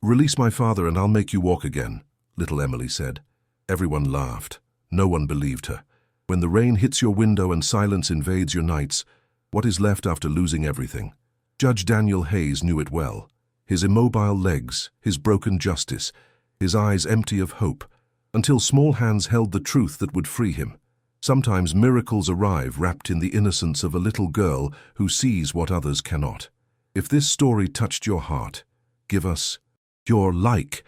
"Release my father and I'll make you walk again," little Emily said. Everyone laughed. No one believed her. When the rain hits your window and silence invades your nights, what is left after losing everything? Judge Daniel Hayes knew it well. His immobile legs, his broken justice, his eyes empty of hope, until small hands held the truth that would free him. Sometimes miracles arrive wrapped in the innocence of a little girl who sees what others cannot. If this story touched your heart, give us your like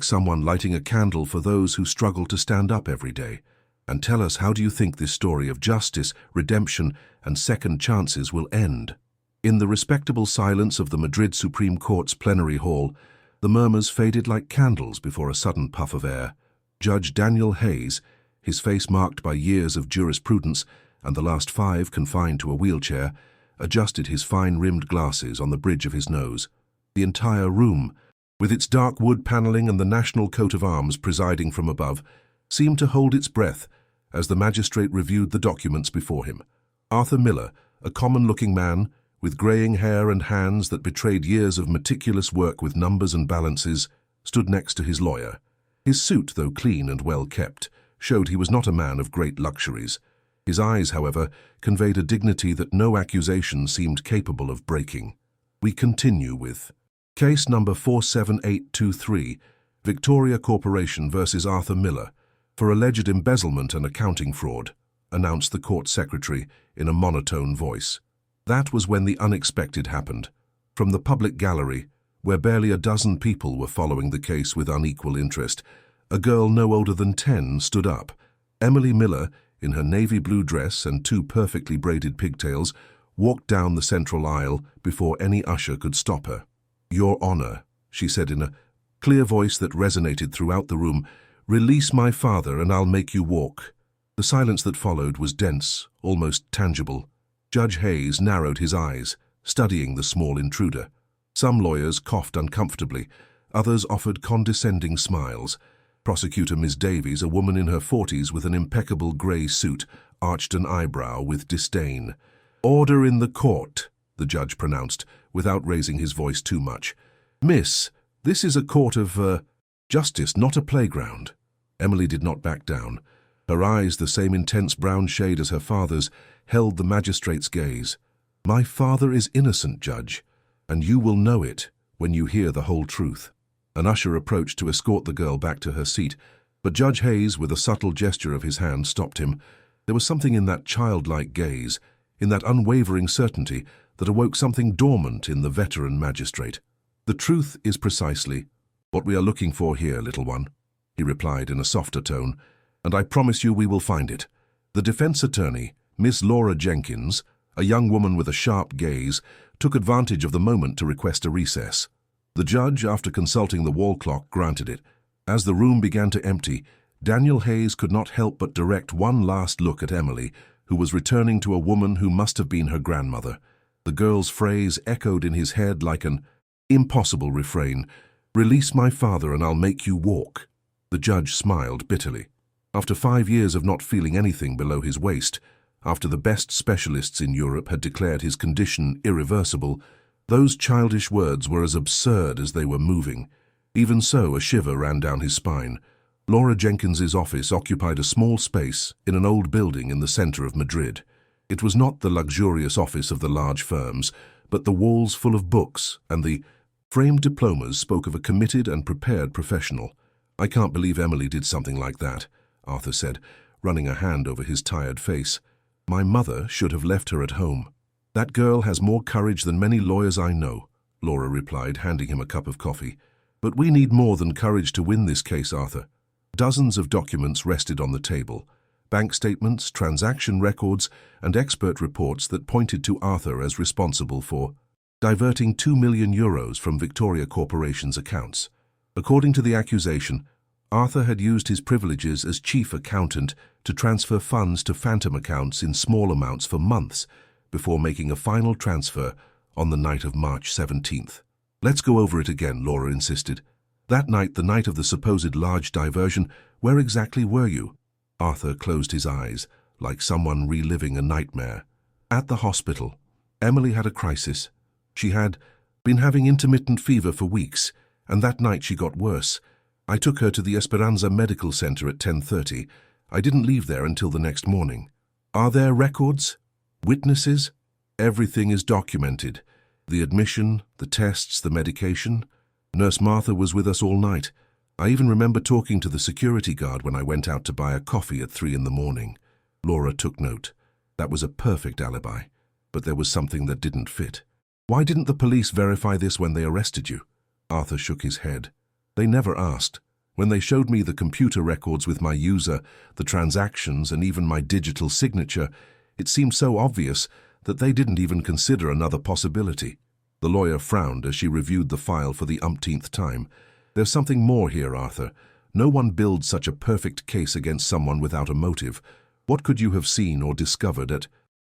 someone lighting a candle for those who struggle to stand up every day. And tell us, how do you think this story of justice, redemption, and second chances will end? In the respectable silence of the Madrid Supreme Court's plenary hall, the murmurs faded like candles before a sudden puff of air. Judge Daniel Hayes, his face marked by years of jurisprudence and the last 5 confined to a wheelchair, adjusted his fine-rimmed glasses on the bridge of his nose. The entire room, with its dark wood paneling and the national coat of arms presiding from above, seemed to hold its breath as the magistrate reviewed the documents before him. Arthur Miller, a common-looking man, with greying hair and hands that betrayed years of meticulous work with numbers and balances, stood next to his lawyer. His suit, though clean and well-kept, showed he was not a man of great luxuries. His eyes, however, conveyed a dignity that no accusation seemed capable of breaking. We continue with Case number 47823, Victoria Corporation versus Arthur Miller, for alleged embezzlement and accounting fraud, announced the court secretary in a monotone voice. That was when the unexpected happened. From the public gallery, where barely a dozen people were following the case with unequal interest, a girl no older than 10 stood up. Emily Miller, in her navy blue dress and 2 perfectly braided pigtails, walked down the central aisle before any usher could stop her. "Your Honor," she said in a clear voice that resonated throughout the room, "release my father and I'll make you walk." The silence that followed was dense, almost tangible. Judge Hayes narrowed his eyes, studying the small intruder. Some lawyers coughed uncomfortably, others offered condescending smiles. Prosecutor Ms. Davies, a woman in her 40s with an impeccable grey suit, arched an eyebrow with disdain. "Order in the court," the judge pronounced, without raising his voice too much. "Miss, this is a court of, justice, not a playground." Emily did not back down. Her eyes, the same intense brown shade as her father's, held the magistrate's gaze. "My father is innocent, Judge, and you will know it when you hear the whole truth." An usher approached to escort the girl back to her seat, but Judge Hayes, with a subtle gesture of his hand, stopped him. There was something in that childlike gaze, in that unwavering certainty, that awoke something dormant in the veteran magistrate. "The truth is precisely what we are looking for here, little one," he replied in a softer tone, "and I promise you we will find it." The defense attorney, Miss Laura Jenkins, a young woman with a sharp gaze, took advantage of the moment to request a recess. The judge, after consulting the wall clock, granted it. As the room began to empty, Daniel Hayes could not help but direct one last look at Emily, who was returning to a woman who must have been her grandmother. The girl's phrase echoed in his head like an impossible refrain, "Release my father and I'll make you walk." The judge smiled bitterly. After 5 years of not feeling anything below his waist, after the best specialists in Europe had declared his condition irreversible, those childish words were as absurd as they were moving. Even so, a shiver ran down his spine. Laura Jenkins's office occupied a small space in an old building in the center of Madrid. It was not the luxurious office of the large firms, but the walls full of books, and the framed diplomas spoke of a committed and prepared professional. "I can't believe Emily did something like that," Arthur said, running a hand over his tired face. "My mother should have left her at home." "That girl has more courage than many lawyers I know," Laura replied, handing him a cup of coffee. "But we need more than courage to win this case, Arthur." Dozens of documents rested on the table. Bank statements, transaction records, and expert reports that pointed to Arthur as responsible for diverting €2 million from Victoria Corporation's accounts. According to the accusation, Arthur had used his privileges as chief accountant to transfer funds to phantom accounts in small amounts for months before making a final transfer on the night of March 17th. "Let's go over it again," Laura insisted. "That night, the night of the supposed large diversion, where exactly were you?" Arthur closed his eyes, like someone reliving a nightmare. "At the hospital. Emily had a crisis. She had been having intermittent fever for weeks, And that night she got worse. I took her to the Esperanza Medical Center at 10:30. I didn't leave there until the next morning. Are there records? Witnesses? Everything is documented. The admission, the tests, the medication. Nurse Martha was with us all night. I even remember talking to the security guard when I went out to buy a coffee at 3 in the morning. Laura took note. That was a perfect alibi. But there was something that didn't fit. Why didn't the police verify this when they arrested you? Arthur shook his head. They never asked. When they showed me the computer records with my user, the transactions, and even my digital signature, it seemed so obvious that they didn't even consider another possibility. The lawyer frowned as she reviewed the file for the umpteenth time. There's something more here, Arthur. No one builds such a perfect case against someone without a motive. What could you have seen or discovered at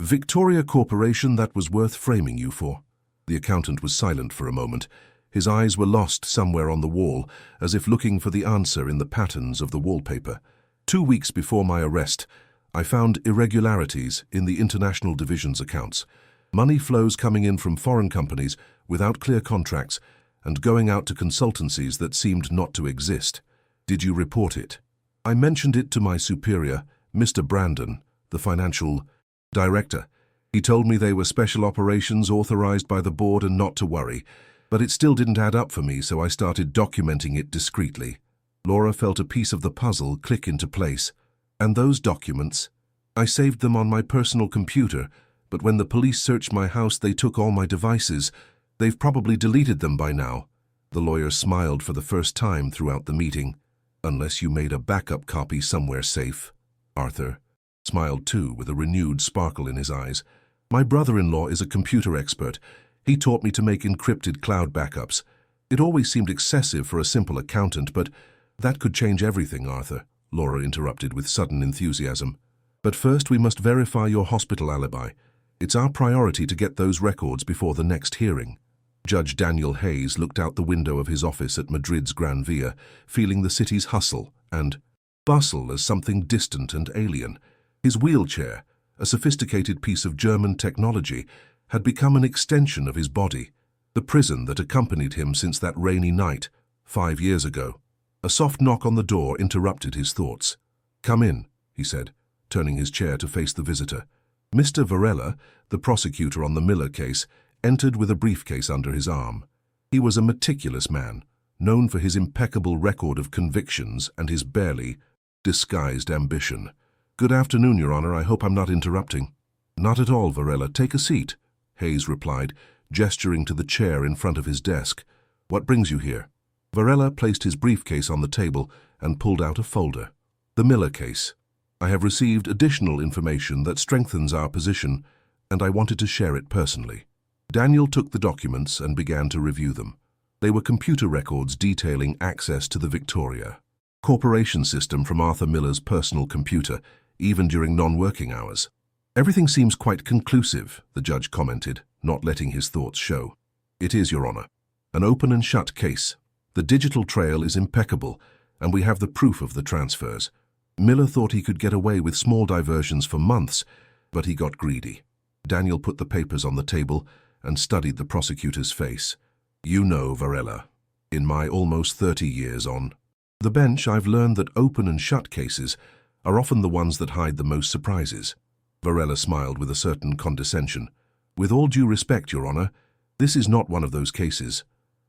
Victoria Corporation that was worth framing you for? The accountant was silent for a moment. His eyes were lost somewhere on the wall, as if looking for the answer in the patterns of the wallpaper. 2 weeks before my arrest, I found irregularities in the International Division's accounts. Money flows coming in from foreign companies without clear contracts and going out to consultancies that seemed not to exist. Did you report it? I mentioned it to my superior, Mr. Brandon, the financial director. He told me they were special operations authorized by the board and not to worry. But it still didn't add up for me, so I started documenting it discreetly. Laura felt a piece of the puzzle click into place. And those documents? I saved them on my personal computer, but when the police searched my house, they took all my devices. They've probably deleted them by now. The lawyer smiled for the first time throughout the meeting. Unless you made a backup copy somewhere safe. Arthur smiled too, with a renewed sparkle in his eyes. My brother-in-law is a computer expert. He taught me to make encrypted cloud backups. It always seemed excessive for a simple accountant, but that could change everything, Arthur, Laura interrupted with sudden enthusiasm. But first we must verify your hospital alibi. It's our priority to get those records before the next hearing. Judge Daniel Hayes looked out the window of his office at Madrid's Gran Via, feeling the city's hustle and bustle as something distant and alien. His wheelchair, a sophisticated piece of German technology, had become an extension of his body, the prison that accompanied him since that rainy night, 5 years ago. A soft knock on the door interrupted his thoughts. "Come in," he said, turning his chair to face the visitor. Mr. Varela, the prosecutor on the Miller case, entered with a briefcase under his arm. He was a meticulous man, known for his impeccable record of convictions and his barely disguised ambition. "Good afternoon, Your Honor. I hope I'm not interrupting." "Not at all, Varela. Take a seat," Hayes replied, gesturing to the chair in front of his desk. "What brings you here?" Varela placed his briefcase on the table and pulled out a folder. "The Miller case. I have received additional information that strengthens our position, and I wanted to share it personally." Daniel took the documents and began to review them. They were computer records detailing access to the Victoria Corporation system from Arthur Miller's personal computer, even during non-working hours. "Everything seems quite conclusive," the judge commented, not letting his thoughts show. "It is, Your Honor. An open and shut case. The digital trail is impeccable, and we have the proof of the transfers. Miller thought he could get away with small diversions for months, but he got greedy." Daniel put the papers on the table and studied the prosecutor's face. "You know, Varela, in my almost 30 years on the bench, I've learned that open and shut cases are often the ones that hide the most surprises." Varela smiled with a certain condescension. "With all due respect, Your Honor, this is not one of those cases.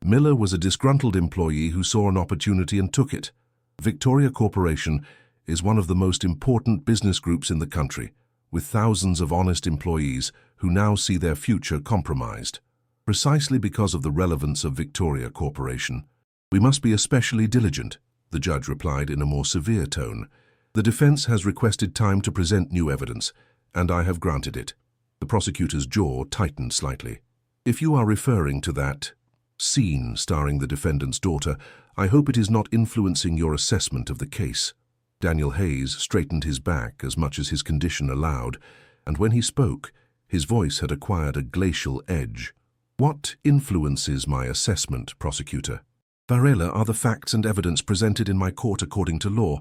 Miller was a disgruntled employee who saw an opportunity and took it. Victoria Corporation is one of the most important business groups in the country, with thousands of honest employees who now see their future compromised. Precisely because of the relevance of Victoria Corporation, we must be especially diligent," the judge replied in a more severe tone. "The defense has requested time to present new evidence, and I have granted it." The prosecutor's jaw tightened slightly. "If you are referring to that scene starring the defendant's daughter, I hope it is not influencing your assessment of the case." Daniel Hayes straightened his back as much as his condition allowed, and when he spoke, his voice had acquired a glacial edge. "What influences my assessment, prosecutor?" "Varela, are the facts and evidence presented in my court according to law,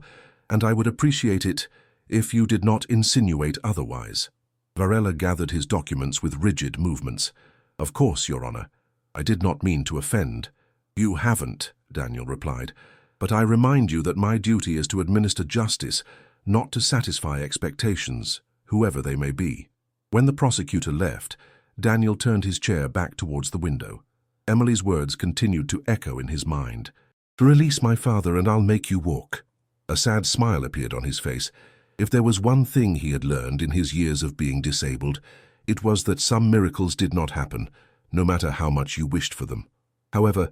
and I would appreciate it if you did not insinuate otherwise." Varela gathered his documents with rigid movements. "Of course, Your Honor. I did not mean to offend. You haven't, Daniel replied, but I remind you that my duty is to administer justice, not to satisfy expectations, whoever they may be. When the prosecutor left, Daniel turned his chair back towards the window. Emily's words continued to echo in his mind. Release my father and I'll make you walk. A sad smile appeared on his face. If there was one thing he had learned in his years of being disabled, it was that some miracles did not happen, no matter how much you wished for them. However,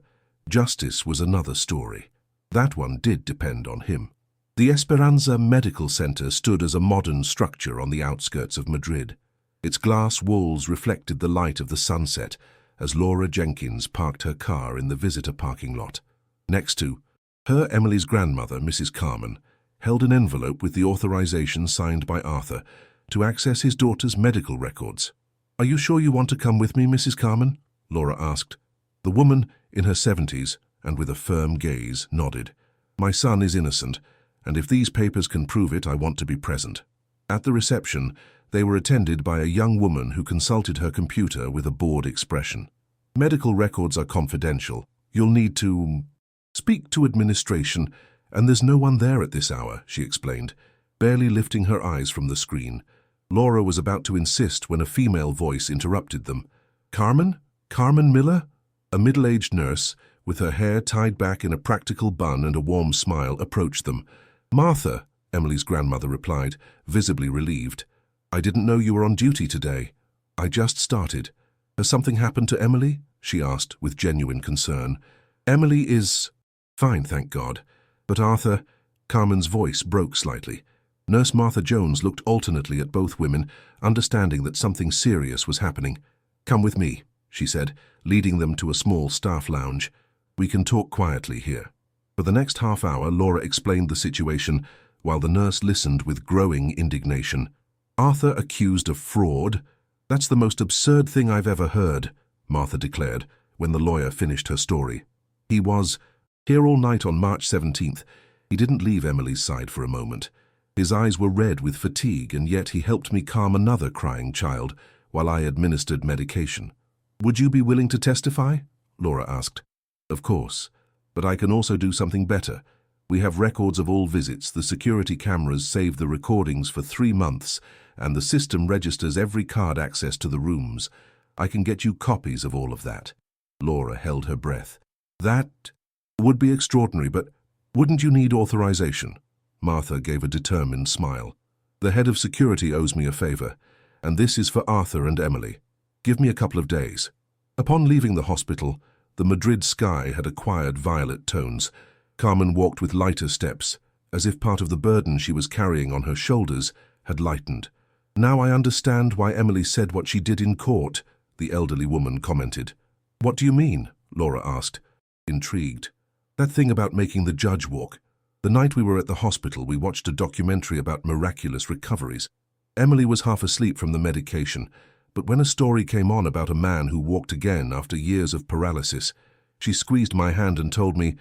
justice was another story. That one did depend on him. The Esperanza Medical Center stood as a modern structure on the outskirts of Madrid. Its glass walls reflected the light of the sunset as Laura Jenkins parked her car in the visitor parking lot. Next to her, Emily's grandmother, Mrs. Carmen, held an envelope with the authorization signed by Arthur to access his daughter's medical records. Are you sure you want to come with me, Mrs. Carmen? Laura asked. The woman, in her 70s, and with a firm gaze, nodded. My son is innocent, and if these papers can prove it, I want to be present. At the reception, they were attended by a young woman who consulted her computer with a bored expression. Medical records are confidential. You'll need to speak to administration, and there's no one there at this hour, she explained, barely lifting her eyes from the screen. Laura was about to insist when a female voice interrupted them. Carmen? Carmen Miller? A middle-aged nurse, with her hair tied back in a practical bun and a warm smile, approached them. Martha, Emily's grandmother replied, visibly relieved. I didn't know you were on duty today. I just started. Has something happened to Emily? She asked with genuine concern. Emily is fine, thank God. But Arthur, Carmen's voice broke slightly. Nurse Martha Jones looked alternately at both women, understanding that something serious was happening. Come with me, she said, leading them to a small staff lounge. We can talk quietly here. For the next half hour, Laura explained the situation, while the nurse listened with growing indignation. Arthur accused of fraud? That's the most absurd thing I've ever heard, Martha declared, when the lawyer finished her story. He was here all night on March 17th. He didn't leave Emily's side for a moment. His eyes were red with fatigue, and yet he helped me calm another crying child while I administered medication. Would you be willing to testify? Laura asked. Of course, but I can also do something better. We have records of all visits. The security cameras save the recordings for 3 months, and the system registers every card access to the rooms. I can get you copies of all of that. Laura held her breath. That would be extraordinary, but wouldn't you need authorization? Martha gave a determined smile. The head of security owes me a favor, and this is for Arthur and Emily. Give me a couple of days. Upon leaving the hospital, the Madrid sky had acquired violet tones. Carmen walked with lighter steps, as if part of the burden she was carrying on her shoulders had lightened. Now I understand why Emily said what she did in court, the elderly woman commented. What do you mean? Laura asked, intrigued. That thing about making the judge walk. The night we were at the hospital, we watched a documentary about miraculous recoveries. Emily was half asleep from the medication, but when a story came on about a man who walked again after years of paralysis, she squeezed my hand and told me,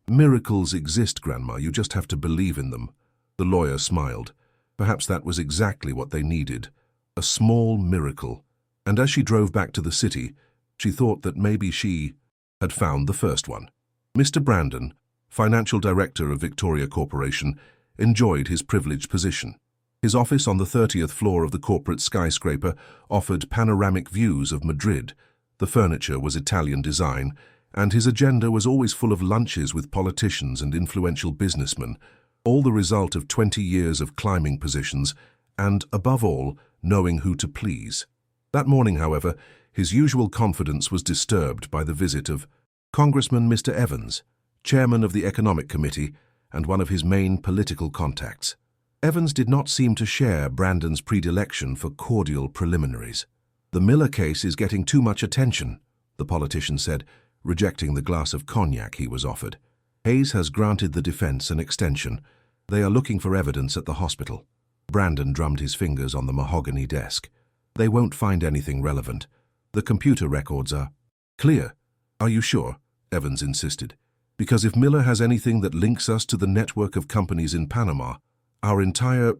miracles exist, Grandma, you just have to believe in them. The lawyer smiled. Perhaps that was exactly what they needed, a small miracle. And as she drove back to the city, she thought that maybe she had found the first one. Mr. Brandon, financial director of Victoria Corporation, enjoyed his privileged position. His office on the 30th floor of the corporate skyscraper offered panoramic views of Madrid. The furniture was Italian design, and his agenda was always full of lunches with politicians and influential businessmen, all the result of 20 years of climbing positions and, above all, knowing who to please. That morning, however, his usual confidence was disturbed by the visit of Congressman Mr. Evans, chairman of the Economic Committee and one of his main political contacts. Evans did not seem to share Brandon's predilection for cordial preliminaries. The Miller case is getting too much attention, the politician said, rejecting the glass of cognac he was offered. Hayes has granted the defense an extension. They are looking for evidence at the hospital. Brandon drummed his fingers on the mahogany desk. They won't find anything relevant. The computer records are clear. Are you sure? Evans insisted. Because if Miller has anything that links us to the network of companies in Panama, our entire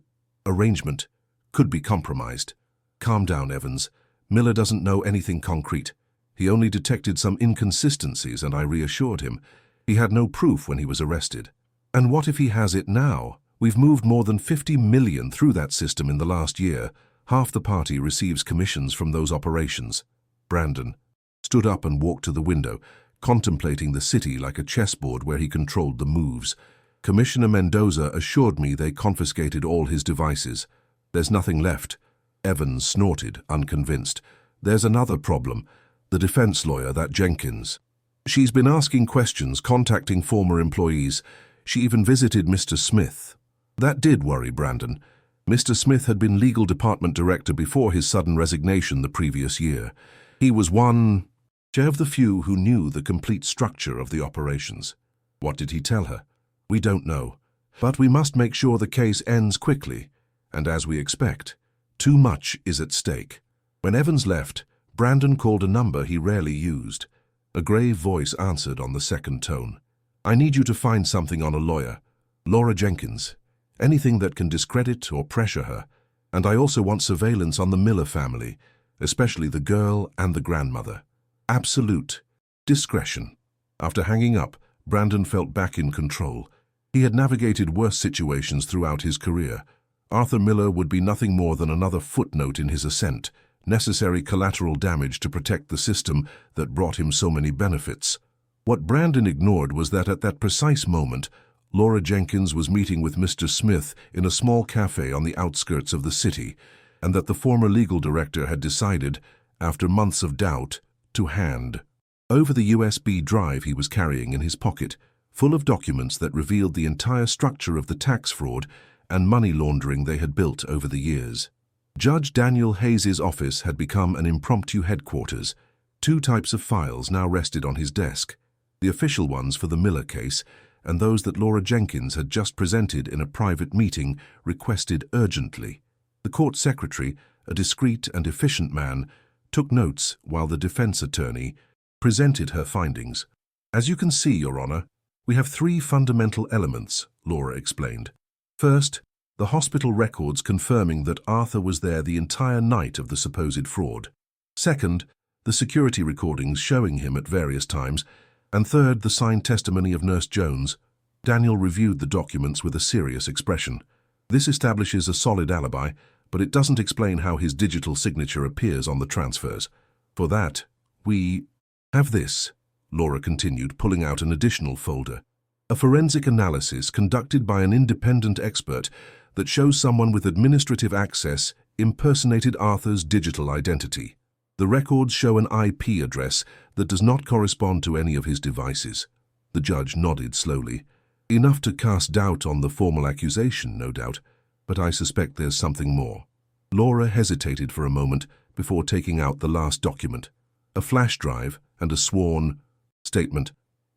arrangement could be compromised. Calm down, Evans. Miller doesn't know anything concrete. He only detected some inconsistencies, and I reassured him. He had no proof when he was arrested. And what if he has it now? We've moved more than 50 million through that system in the last year. Half the party receives commissions from those operations. Brandon stood up and walked to the window, contemplating the city like a chessboard where he controlled the moves. Commissioner Mendoza assured me they confiscated all his devices. There's nothing left. Evans snorted, unconvinced. There's another problem. The defense lawyer, that Jenkins. She's been asking questions, contacting former employees. She even visited Mr. Smith. That did worry Brandon. Mr. Smith had been legal department director before his sudden resignation the previous year. He was one of the few who knew the complete structure of the operations. What did he tell her? We don't know. But we must make sure the case ends quickly. And as we expect, too much is at stake. When Evans left, Brandon called a number he rarely used. A grave voice answered on the second tone. I need you to find something on a lawyer. Laura Jenkins. Anything that can discredit or pressure her. And I also want surveillance on the Miller family, especially the girl and the grandmother. Absolute discretion. After hanging up, Brandon felt back in control. He had navigated worse situations throughout his career. Arthur Miller would be nothing more than another footnote in his ascent, necessary collateral damage to protect the system that brought him so many benefits. What Brandon ignored was that at that precise moment, Laura Jenkins was meeting with Mr. Smith in a small cafe on the outskirts of the city, and that the former legal director had decided, after months of doubt, to hand over the USB drive he was carrying in his pocket, full of documents that revealed the entire structure of the tax fraud and money laundering they had built over the years. Judge Daniel Hayes's office had become an impromptu headquarters. Two types of files now rested on his desk, the official ones for the Miller case, and those that Laura Jenkins had just presented in a private meeting requested urgently. The court secretary, a discreet and efficient man, took notes while the defense attorney presented her findings. As you can see, Your Honor, we have three fundamental elements, Laura explained. First, the hospital records confirming that Arthur was there the entire night of the supposed fraud. Second, the security recordings showing him at various times. And third, the signed testimony of Nurse Jones. Daniel reviewed the documents with a serious expression. This establishes a solid alibi, but it doesn't explain how his digital signature appears on the transfers. For that, we have this, Laura continued, pulling out an additional folder. A forensic analysis conducted by an independent expert that shows someone with administrative access impersonated Arthur's digital identity. The records show an IP address that does not correspond to any of his devices. The judge nodded slowly. Enough to cast doubt on the formal accusation, no doubt, but I suspect there's something more. Laura hesitated for a moment before taking out the last document, a flash drive and a sworn statement.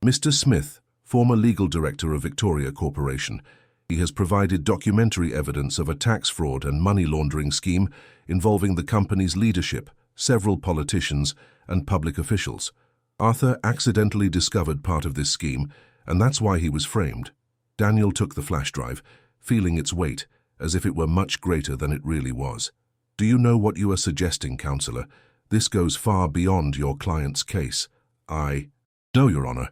Mr. Smith, former legal director of Victoria Corporation, he has provided documentary evidence of a tax fraud and money laundering scheme involving the company's leadership, several politicians, and public officials. Arthur accidentally discovered part of this scheme, and that's why he was framed. Daniel took the flash drive, feeling its weight, as if it were much greater than it really was. Do you know what you are suggesting, Counselor? This goes far beyond your client's case. No, Your Honor,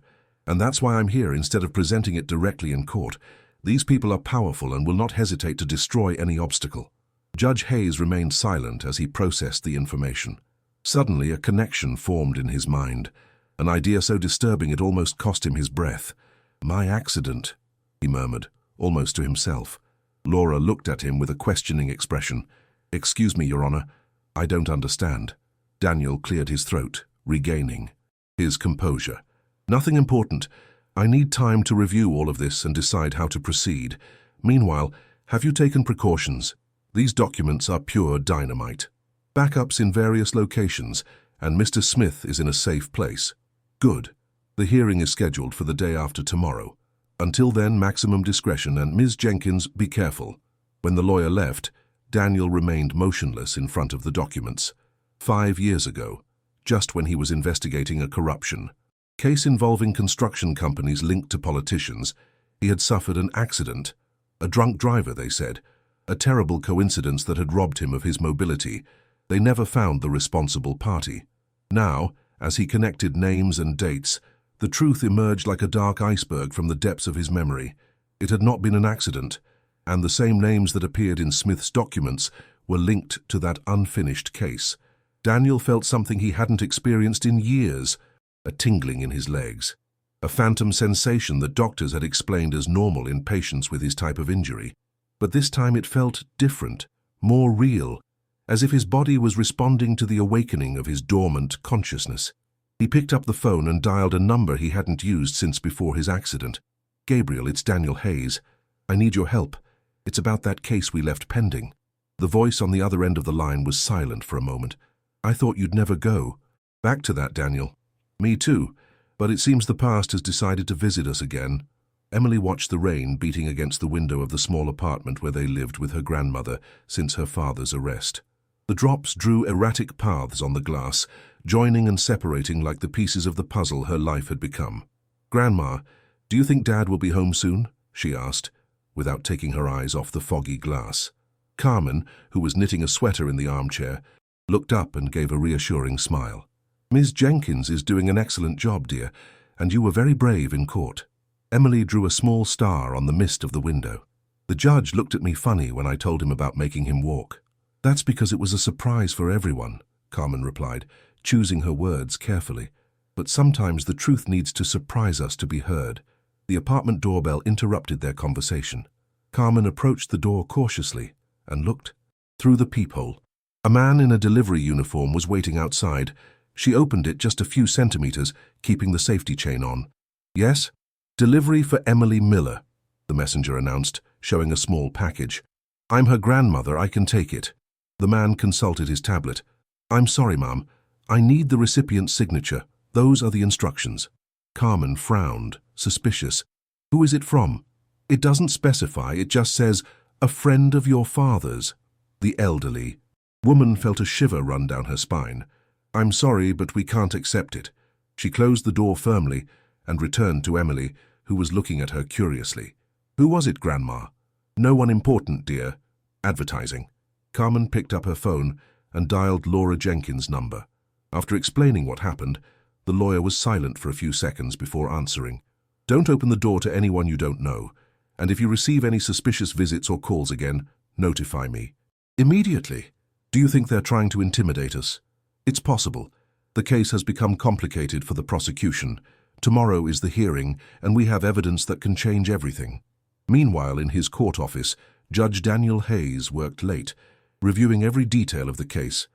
and that's why I'm here instead of presenting it directly in court. These people are powerful and will not hesitate to destroy any obstacle. Judge Hayes remained silent as he processed the information. Suddenly, a connection formed in his mind, an idea so disturbing it almost cost him his breath. My accident, he murmured, almost to himself. Laura looked at him with a questioning expression. Excuse me, Your Honor, I don't understand. Daniel cleared his throat, regaining his composure. Nothing important. I need time to review all of this and decide how to proceed. Meanwhile, have you taken precautions? These documents are pure dynamite. Backups in various locations, and Mr. Smith is in a safe place. Good. The hearing is scheduled for the day after tomorrow. Until then, maximum discretion, and Ms. Jenkins, be careful. When the lawyer left, Daniel remained motionless in front of the documents. 5 years ago, just when he was investigating a corruption case involving construction companies linked to politicians, he had suffered an accident. A drunk driver, they said. A terrible coincidence that had robbed him of his mobility. They never found the responsible party. Now, As he connected names and dates, the truth emerged like a dark iceberg from the depths of his memory. It had not been an accident, and the same names that appeared in Smith's documents were linked to that unfinished case. Daniel felt something he hadn't experienced in years, a tingling in his legs, a phantom sensation that doctors had explained as normal in patients with his type of injury. But this time it felt different, more real, as if his body was responding to the awakening of his dormant consciousness. He picked up the phone and dialed a number he hadn't used since before his accident. "Gabriel, it's Daniel Hayes. I need your help. It's about that case we left pending." The voice on the other end of the line was silent for a moment. "I thought you'd never go." "Back to that, Daniel." "Me too, but it seems the past has decided to visit us again." Emily watched the rain beating against the window of the small apartment where they lived with her grandmother since her father's arrest. The drops drew erratic paths on the glass, joining and separating like the pieces of the puzzle her life had become. "Grandma, do you think Dad will be home soon?" she asked, without taking her eyes off the foggy glass. Carmen, who was knitting a sweater in the armchair, looked up and gave a reassuring smile. "Ms. Jenkins is doing an excellent job, dear, and you were very brave in court." Emily drew a small star on the mist of the window. "The judge looked at me funny when I told him about making him walk." "That's because it was a surprise for everyone," Carmen replied, choosing her words carefully. "But sometimes the truth needs to surprise us to be heard." The apartment doorbell interrupted their conversation. Carmen approached the door cautiously and looked through the peephole. A man in a delivery uniform was waiting outside. She opened it just a few centimeters, keeping the safety chain on. "Yes?" "Delivery for Emily Miller," the messenger announced, showing a small package. "I'm her grandmother, I can take it." The man consulted his tablet. "I'm sorry, Ma'am. I need the recipient's signature. Those are the instructions." Carmen frowned, suspicious. "Who is it from?" "It doesn't specify, it just says, 'A friend of your father's.'" The elderly woman felt a shiver run down her spine. "I'm sorry, but we can't accept it." She closed the door firmly and returned to Emily, who was looking at her curiously. "Who was it, Grandma?" "No one important, dear. Advertising." Carmen picked up her phone and dialed Laura Jenkins' number. After explaining what happened, the lawyer was silent for a few seconds before answering. "Don't open the door to anyone you don't know, and if you receive any suspicious visits or calls again, notify me." "Immediately." "Do you think they're trying to intimidate us?" "It's possible. The case has become complicated for the prosecution. Tomorrow is the hearing, and we have evidence that can change everything." Meanwhile, in his court office, Judge Daniel Hayes worked late, reviewing every detail of the case.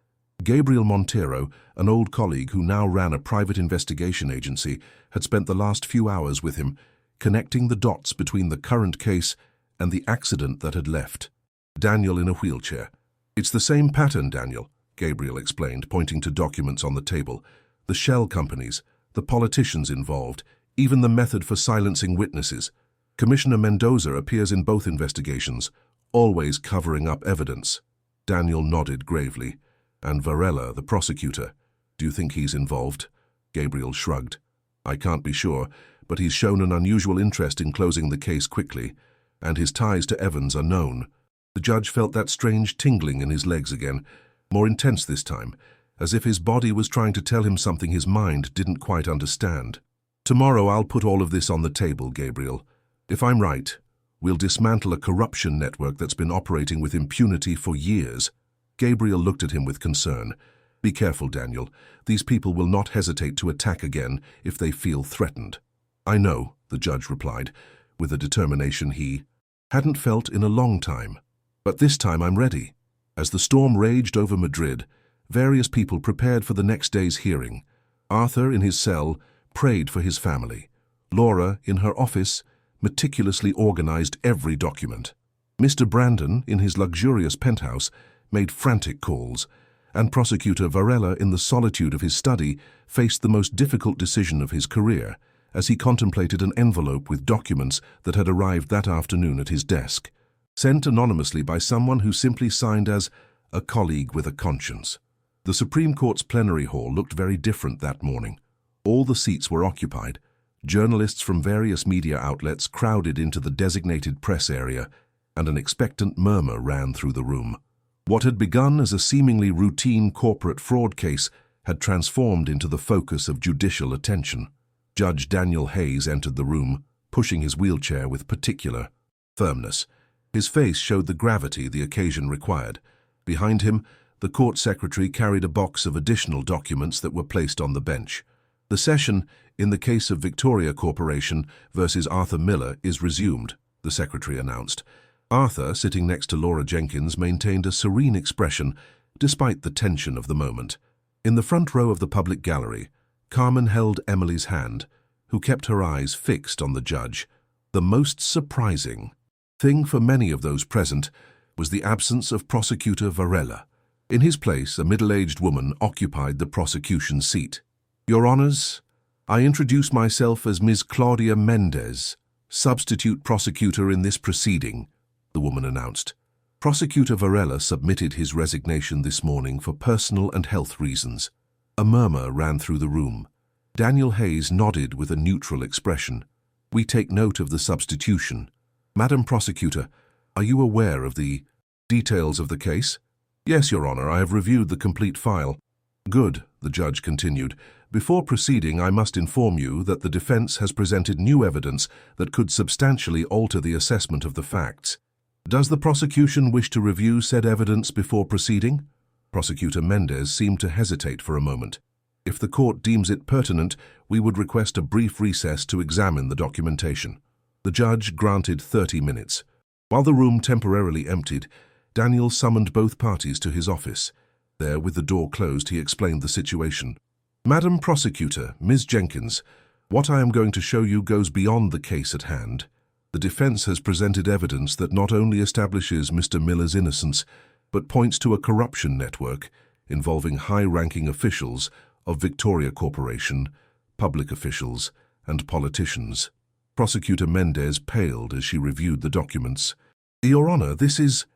Gabriel Montero, an old colleague who now ran a private investigation agency, had spent the last few hours with him, connecting the dots between the current case and the accident that had left Daniel in a wheelchair. "It's the same pattern, Daniel," Gabriel explained, pointing to documents on the table. "The shell companies, the politicians involved, even the method for silencing witnesses. Commissioner Mendoza appears in both investigations, always covering up evidence." Daniel nodded gravely. "And Varela, the prosecutor, do you think he's involved?" Gabriel shrugged. "I can't be sure, but he's shown an unusual interest in closing the case quickly, and his ties to Evans are known." The judge felt that strange tingling in his legs again, more intense this time, as if his body was trying to tell him something his mind didn't quite understand. "Tomorrow I'll put all of this on the table, Gabriel. If I'm right, we'll dismantle a corruption network that's been operating with impunity for years." Gabriel looked at him with concern. "Be careful, Daniel. These people will not hesitate to attack again if they feel threatened." "I know," the judge replied, with a determination he hadn't felt in a long time. "But this time I'm ready." As the storm raged over Madrid, various people prepared for the next day's hearing. Arthur, in his cell, prayed for his family. Laura, in her office, meticulously organized every document. Mr. Brandon, in his luxurious penthouse, made frantic calls, and Prosecutor Varela, in the solitude of his study, faced the most difficult decision of his career as he contemplated an envelope with documents that had arrived that afternoon at his desk, sent anonymously by someone who simply signed as a colleague with a conscience. The Supreme Court's plenary hall looked very different that morning. All the seats were occupied. Journalists from various media outlets crowded into the designated press area, and an expectant murmur ran through the room. What had begun as a seemingly routine corporate fraud case had transformed into the focus of judicial attention. Judge Daniel Hayes entered the room, pushing his wheelchair with particular firmness. His face showed the gravity the occasion required. Behind him, the court secretary carried a box of additional documents that were placed on the bench. The session, in the case of Victoria Corporation versus Arthur Miller, is resumed, the secretary announced. Arthur, sitting next to Laura Jenkins, maintained a serene expression despite the tension of the moment. In the front row of the public gallery, Carmen held Emily's hand, who kept her eyes fixed on the judge. The most surprising thing for many of those present was the absence of Prosecutor Varela. In his place, a middle-aged woman occupied the prosecution seat. "Your Honors, I introduce myself as Ms. Claudia Mendez, substitute prosecutor in this proceeding," the woman announced. Prosecutor Varela submitted his resignation this morning for personal and health reasons. A murmur ran through the room. Daniel Hayes nodded with a neutral expression. "We take note of the substitution. Madam Prosecutor, are you aware of the details of the case?" "Yes, Your Honor, I have reviewed the complete file." "Good," the judge continued. "Before proceeding, I must inform you that the defense has presented new evidence that could substantially alter the assessment of the facts. Does the prosecution wish to review said evidence before proceeding?" Prosecutor Mendez seemed to hesitate for a moment. "If the court deems it pertinent, we would request a brief recess to examine the documentation." The judge granted 30 minutes. While the room temporarily emptied, Daniel summoned both parties to his office. There, with the door closed, he explained the situation. "Madam Prosecutor, Ms. Jenkins, what I am going to show you goes beyond the case at hand. The defense has presented evidence that not only establishes Mr. Miller's innocence, but points to a corruption network involving high-ranking officials of Victoria Corporation, public officials, and politicians." Prosecutor Mendez paled as she reviewed the documents. "Your Honor, this is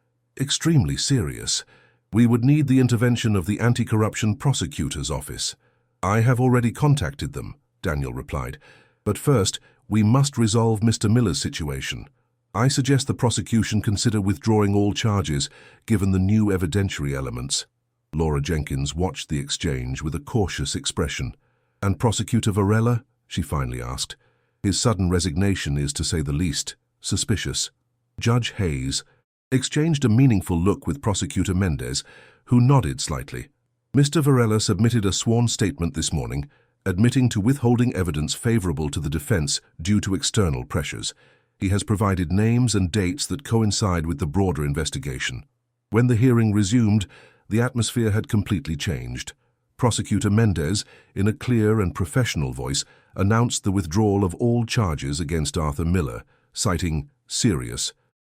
extremely serious. We would need the intervention of the Anti-Corruption Prosecutor's Office." "I have already contacted them," Daniel replied. "But first, we must resolve Mr. Miller's situation. I suggest the prosecution consider withdrawing all charges, given the new evidentiary elements." Laura Jenkins watched the exchange with a cautious expression. "And Prosecutor Varela?" she finally asked. "His sudden resignation is, to say the least, suspicious." Judge Hayes exchanged a meaningful look with Prosecutor Mendez, who nodded slightly. "Mr. Varela submitted a sworn statement this morning, admitting to withholding evidence favorable to the defense due to external pressures. He has provided names and dates that coincide with the broader investigation." When the hearing resumed, the atmosphere had completely changed. Prosecutor Mendez, in a clear and professional voice, announced the withdrawal of all charges against Arthur Miller, citing serious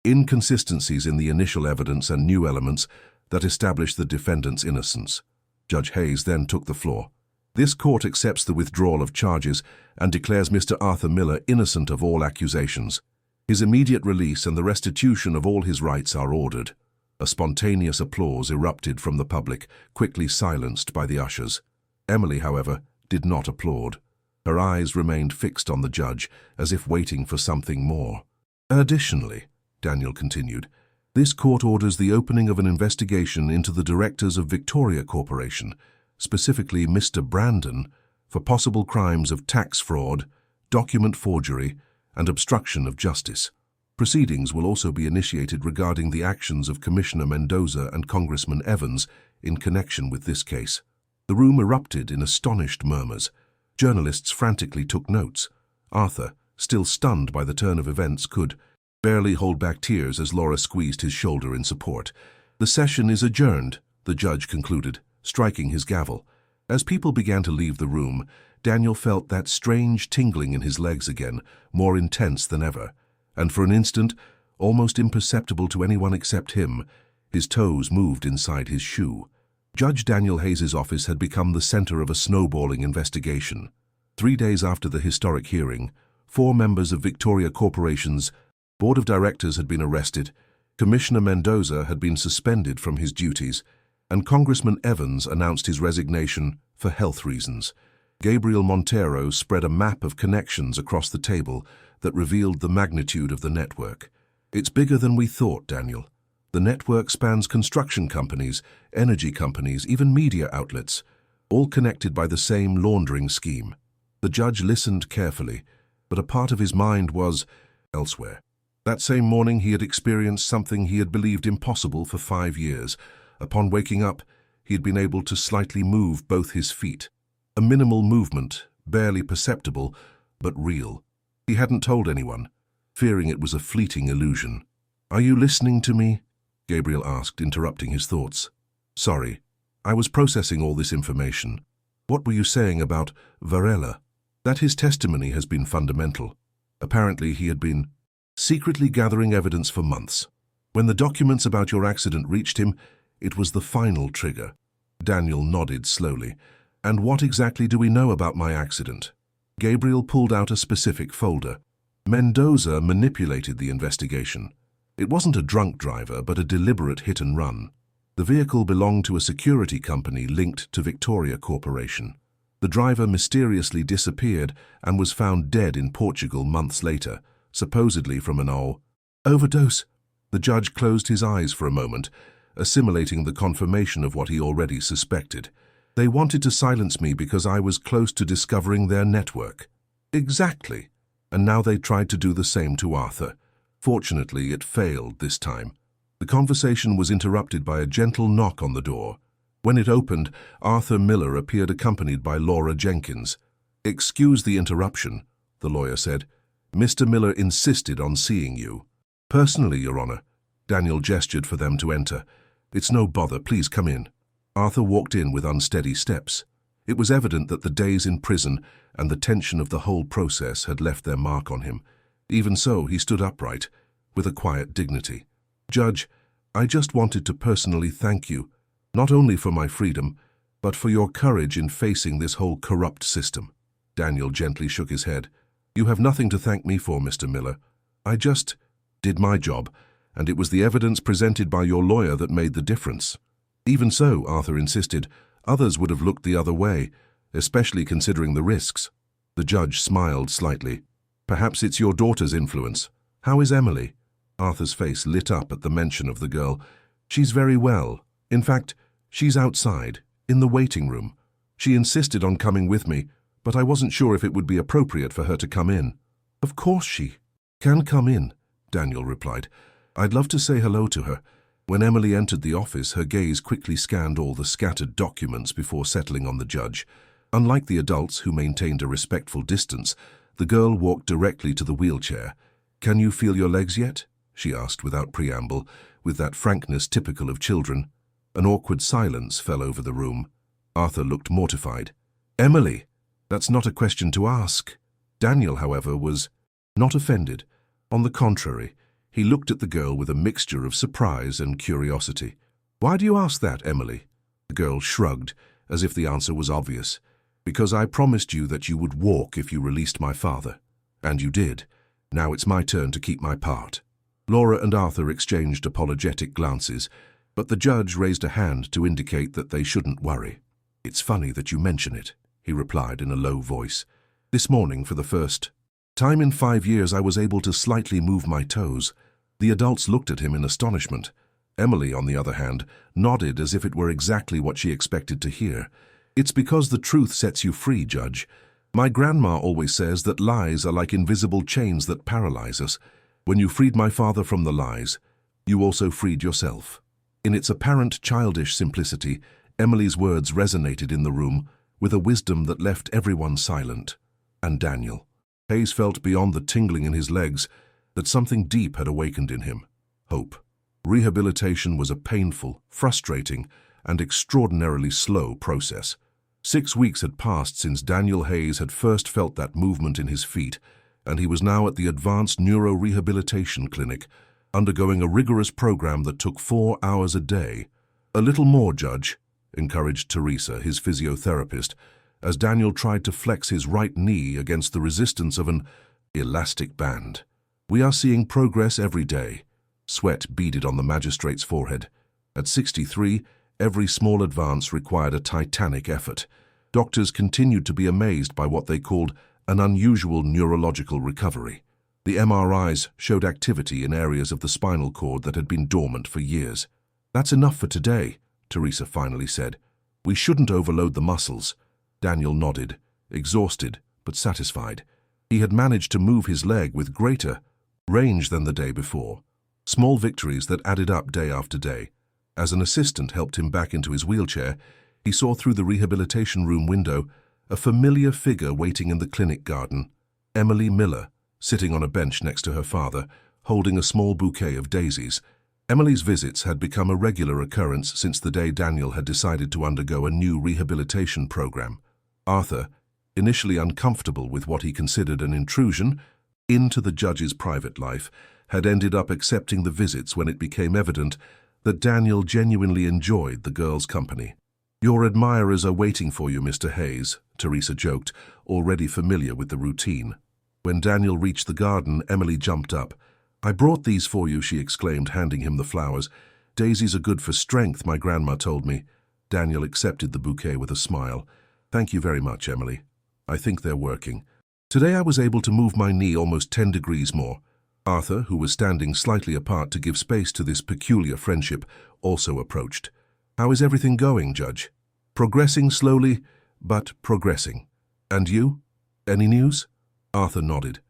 inconsistencies in the initial evidence and new elements that established the defendant's innocence. Judge Hayes then took the floor. "This court accepts the withdrawal of charges and declares Mr. Arthur Miller innocent of all accusations. His immediate release and the restitution of all his rights are ordered." A spontaneous applause erupted from the public, quickly silenced by the ushers. Emily, however, did not applaud. Her eyes remained fixed on the judge, as if waiting for something more. "Additionally," Daniel continued, "this court orders the opening of an investigation into the directors of Victoria Corporation, specifically Mr. Brandon, for possible crimes of tax fraud, document forgery, and obstruction of justice. Proceedings will also be initiated regarding the actions of Commissioner Mendoza and Congressman Evans in connection with this case." The room erupted in astonished murmurs. Journalists frantically took notes. Arthur, still stunned by the turn of events, could barely hold back tears as Laura squeezed his shoulder in support. "The session is adjourned," the judge concluded, striking his gavel. As people began to leave the room, Daniel felt that strange tingling in his legs again, more intense than ever, and for an instant, almost imperceptible to anyone except him, his toes moved inside his shoe. Judge Daniel Hayes's office had become the center of a snowballing investigation. 3 days after the historic hearing, 4 members of Victoria Corporation's board of directors had been arrested, Commissioner Mendoza had been suspended from his duties, and Congressman Evans announced his resignation for health reasons. Gabriel Montero spread a map of connections across the table that revealed the magnitude of the network. "It's bigger than we thought, Daniel. The network spans construction companies, energy companies, even media outlets. all connected by the same laundering scheme. The judge listened carefully, but a part of his mind was elsewhere. That same morning he had experienced something he had believed impossible for 5 years. Upon waking up, he had been able to slightly move both his feet. A minimal movement, barely perceptible, but real. He hadn't told anyone, fearing it was a fleeting illusion. "Are you listening to me?" Gabriel asked, interrupting his thoughts. "Sorry, I was processing all this information. What were you saying about Varela?" "That his testimony has been fundamental. Apparently he had been secretly gathering evidence for months. When the documents about your accident reached him, it was the final trigger." Daniel nodded slowly. "And what exactly do we know about my accident?" Gabriel pulled out a specific folder. Mendoza manipulated the investigation. It wasn't a drunk driver, but a deliberate hit and run. The vehicle belonged to a security company linked to Victoria Corporation. The driver mysteriously disappeared and was found dead in Portugal months later, supposedly from an overdose. The judge closed his eyes for a moment, assimilating the confirmation of what he already suspected. "They wanted to silence me because I was close to discovering their network." "Exactly. And now they tried to do the same to Arthur. Fortunately, it failed this time." The conversation was interrupted by a gentle knock on the door. When it opened, Arthur Miller appeared accompanied by Laura Jenkins. "Excuse the interruption," the lawyer said. "Mr. Miller insisted on seeing you." "Personally, Your Honor." Daniel gestured for them to enter. "It's no bother, please come in." Arthur walked in with unsteady steps. It was evident that the days in prison and the tension of the whole process had left their mark on him. Even so, he stood upright, with a quiet dignity. "Judge, I just wanted to personally thank you, not only for my freedom, but for your courage in facing this whole corrupt system." Daniel gently shook his head. "You have nothing to thank me for, Mr. Miller. I just did my job, and it was the evidence presented by your lawyer that made the difference." "Even so," Arthur insisted, "others would have looked the other way, especially considering the risks." The judge smiled slightly. "Perhaps it's your daughter's influence. How is Emily?" Arthur's face lit up at the mention of the girl. "She's very well. In fact, she's outside, in the waiting room. She insisted on coming with me, but I wasn't sure if it would be appropriate for her to come in." "Of course she can come in," Daniel replied. "I'd love to say hello to her." When Emily entered the office, her gaze quickly scanned all the scattered documents before settling on the judge. Unlike the adults who maintained a respectful distance, the girl walked directly to the wheelchair. "Can you feel your legs yet?" she asked without preamble, with that frankness typical of children. An awkward silence fell over the room. Arthur looked mortified. "Emily, that's not a question to ask." Daniel, however, was not offended. On the contrary, he looked at the girl with a mixture of surprise and curiosity. "Why do you ask that, Emily?" The girl shrugged, as if the answer was obvious. "Because I promised you that you would walk if you released my father. And you did. Now it's my turn to keep my part." Laura and Arthur exchanged apologetic glances, but the judge raised a hand to indicate that they shouldn't worry. "It's funny that you mention it," he replied in a low voice. "This morning, for the first time in 5 years, I was able to slightly move my toes." The adults looked at him in astonishment. Emily, on the other hand, nodded as if it were exactly what she expected to hear. "It's because the truth sets you free, Judge. My grandma always says that lies are like invisible chains that paralyze us. When you freed my father from the lies, you also freed yourself." In its apparent childish simplicity, Emily's words resonated in the room with a wisdom that left everyone silent. And Daniel. Hayes felt beyond the tingling in his legs that something deep had awakened in him. Hope. Rehabilitation was a painful, frustrating, and extraordinarily slow process. 6 weeks had passed since Daniel Hayes had first felt that movement in his feet, and he was now at the Advanced Neuro-Rehabilitation Clinic, undergoing a rigorous program that took 4 hours a day. "A little more, Judge," encouraged Teresa, his physiotherapist, as Daniel tried to flex his right knee against the resistance of an elastic band. "We are seeing progress every day." Sweat beaded on the magistrate's forehead. At 63, every small advance required a titanic effort. Doctors continued to be amazed by what they called an unusual neurological recovery. The MRIs showed activity in areas of the spinal cord that had been dormant for years. "That's enough for today," Teresa finally said. We shouldn't overload the muscles. Daniel nodded, exhausted but satisfied. He had managed to move his leg with greater range than the day before. Small victories that added up day after day. As an assistant helped him back into his wheelchair, he saw through the rehabilitation room window a familiar figure waiting in the clinic garden. Emily Miller, sitting on a bench next to her father, holding a small bouquet of daisies. Emily's visits had become a regular occurrence since the day Daniel had decided to undergo a new rehabilitation program. Arthur, initially uncomfortable with what he considered an intrusion into the judge's private life, had ended up accepting the visits when it became evident that Daniel genuinely enjoyed the girl's company. "Your admirers are waiting for you, Mr. Hayes," Teresa joked, already familiar with the routine. When Daniel reached the garden, Emily jumped up. "I brought these for you," she exclaimed, handing him the flowers. "Daisies are good for strength, my grandma told me." Daniel accepted the bouquet with a smile. "Thank you very much, Emily. I think they're working. Today I was able to move my knee almost 10 degrees more." Arthur, who was standing slightly apart to give space to this peculiar friendship, also approached. "How is everything going, Judge?" "Progressing slowly, but progressing. And you? Any news?" Arthur nodded.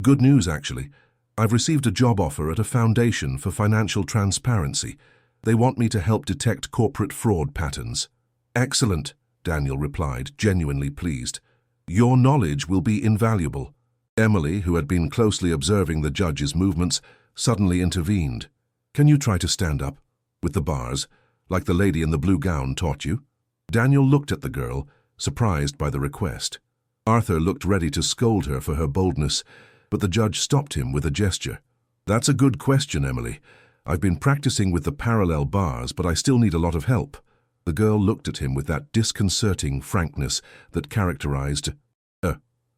"Good news, actually. I've received a job offer at a foundation for financial transparency. They want me to help detect corporate fraud patterns." "Excellent," Daniel replied, genuinely pleased. "Your knowledge will be invaluable." Emily, who had been closely observing the judge's movements, suddenly intervened. "Can you try to stand up? With the bars, like the lady in the blue gown taught you?" Daniel looked at the girl, surprised by the request. Arthur looked ready to scold her for her boldness, but the judge stopped him with a gesture. "That's a good question, Emily. I've been practicing with the parallel bars, but I still need a lot of help." The girl looked at him with that disconcerting frankness that characterized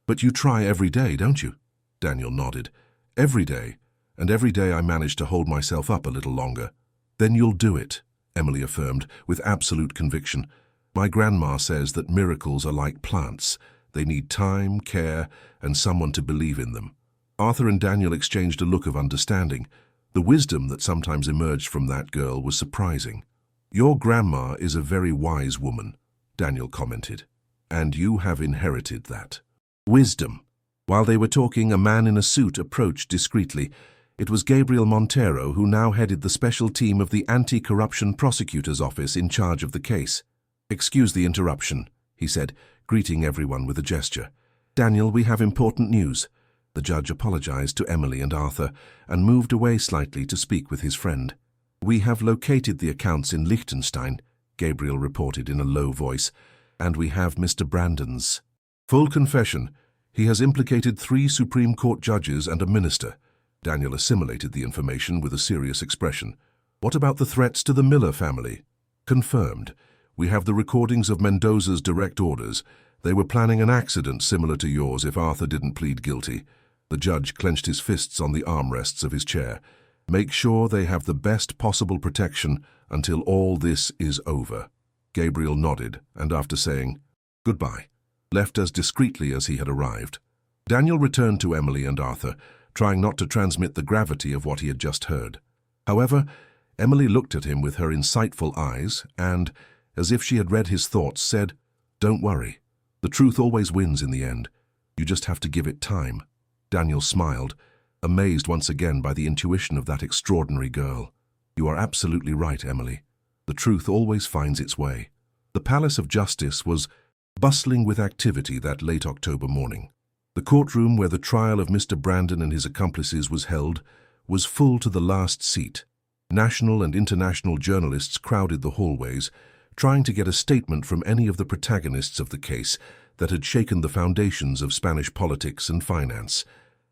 "But you try every day, don't you?" Daniel nodded. "Every day, and every day I manage to hold myself up a little longer." "Then you'll do it," Emily affirmed, with absolute conviction. "My grandma says that miracles are like plants. They need time, care, and someone to believe in them." Arthur and Daniel exchanged a look of understanding. The wisdom that sometimes emerged from that girl was surprising. "Your grandma is a very wise woman," Daniel commented, "and you have inherited that wisdom." While they were talking, a man in a suit approached discreetly. It was Gabriel Montero, who now headed the special team of the Anti-Corruption Prosecutor's Office in charge of the case. "Excuse the interruption," he said, greeting everyone with a gesture. "Daniel, we have important news." The judge apologized to Emily and Arthur and moved away slightly to speak with his friend. "We have located the accounts in Liechtenstein," Gabriel reported in a low voice, "and we have Mr. Brandon's full confession. He has implicated 3 Supreme Court judges and a minister." Daniel assimilated the information with a serious expression. "What about the threats to the Miller family?" "Confirmed. We have the recordings of Mendoza's direct orders. They were planning an accident similar to yours if Arthur didn't plead guilty." The judge clenched his fists on the armrests of his chair. "Make sure they have the best possible protection until all this is over." Gabriel nodded, and after saying goodbye, left as discreetly as he had arrived. Daniel returned to Emily and Arthur, trying not to transmit the gravity of what he had just heard. However, Emily looked at him with her insightful eyes and, as if she had read his thoughts, said, "Don't worry. The truth always wins in the end. You just have to give it time." Daniel smiled, amazed once again by the intuition of that extraordinary girl. "You are absolutely right, Emily. The truth always finds its way." The Palace of Justice was bustling with activity that late October morning. The courtroom where the trial of Mr. Brandon and his accomplices was held was full to the last seat. National and international journalists crowded the hallways, trying to get a statement from any of the protagonists of the case that had shaken the foundations of Spanish politics and finance.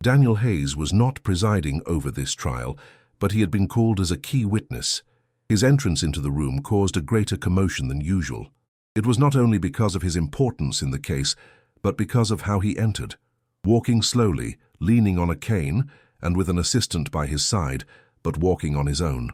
Daniel Hayes was not presiding over this trial, but he had been called as a key witness. His entrance into the room caused a greater commotion than usual. It was not only because of his importance in the case, but because of how he entered. Walking slowly, leaning on a cane, and with an assistant by his side, but walking on his own.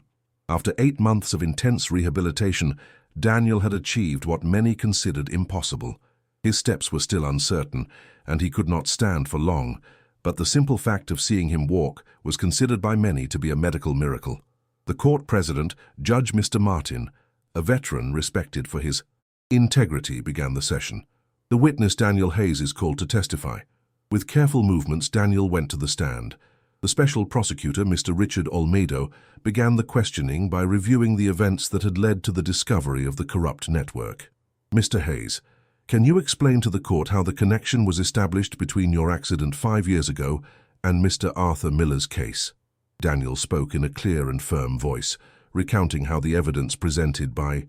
After 8 months of intense rehabilitation, Daniel had achieved what many considered impossible. His steps were still uncertain, and he could not stand for long, but the simple fact of seeing him walk was considered by many to be a medical miracle. The court president, Judge Mr. Martin, a veteran respected for his Integrity began the session. The witness, Daniel Hayes, is called to testify. With careful movements, Daniel went to the stand. The special prosecutor, Mr. Richard Olmedo, began the questioning by reviewing the events that had led to the discovery of the corrupt network. Mr. Hayes, can you explain to the court how the connection was established between your accident 5 years ago and Mr. Arthur Miller's case? Daniel spoke in a clear and firm voice, recounting how the evidence presented by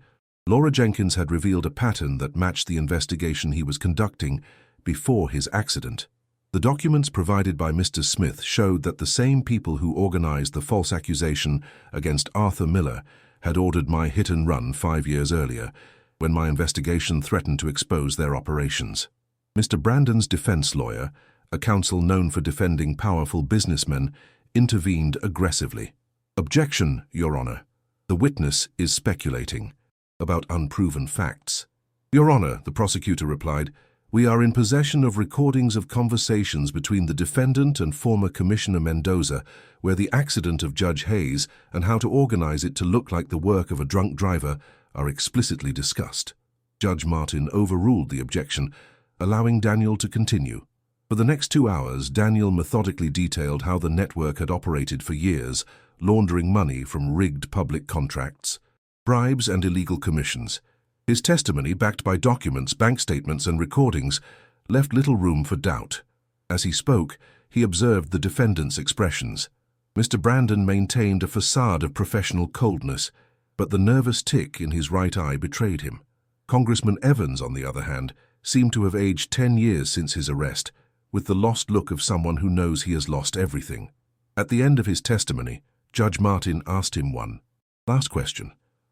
Laura Jenkins had revealed a pattern that matched the investigation he was conducting before his accident. The documents provided by Mr. Smith showed that the same people who organized the false accusation against Arthur Miller had ordered my hit and run 5 years earlier, when my investigation threatened to expose their operations. Mr. Brandon's defense lawyer, a counsel known for defending powerful businessmen, intervened aggressively. Objection, Your Honor. The witness is speculating about unproven facts. Your Honor, the prosecutor replied, we are in possession of recordings of conversations between the defendant and former Commissioner Mendoza, where the accident of Judge Hayes and how to organize it to look like the work of a drunk driver are explicitly discussed. Judge Martin overruled the objection, allowing Daniel to continue. For the next 2 hours, Daniel methodically detailed how the network had operated for years, laundering money from rigged public contracts, bribes and illegal commissions. His testimony, backed by documents, bank statements, and recordings, left little room for doubt. As he spoke, he observed the defendant's expressions. Mr. Brandon maintained a facade of professional coldness, but the nervous tic in his right eye betrayed him. Congressman Evans, on the other hand, seemed to have aged 10 years since his arrest, with the lost look of someone who knows he has lost everything. At the end of his testimony, Judge Martin asked him one last question.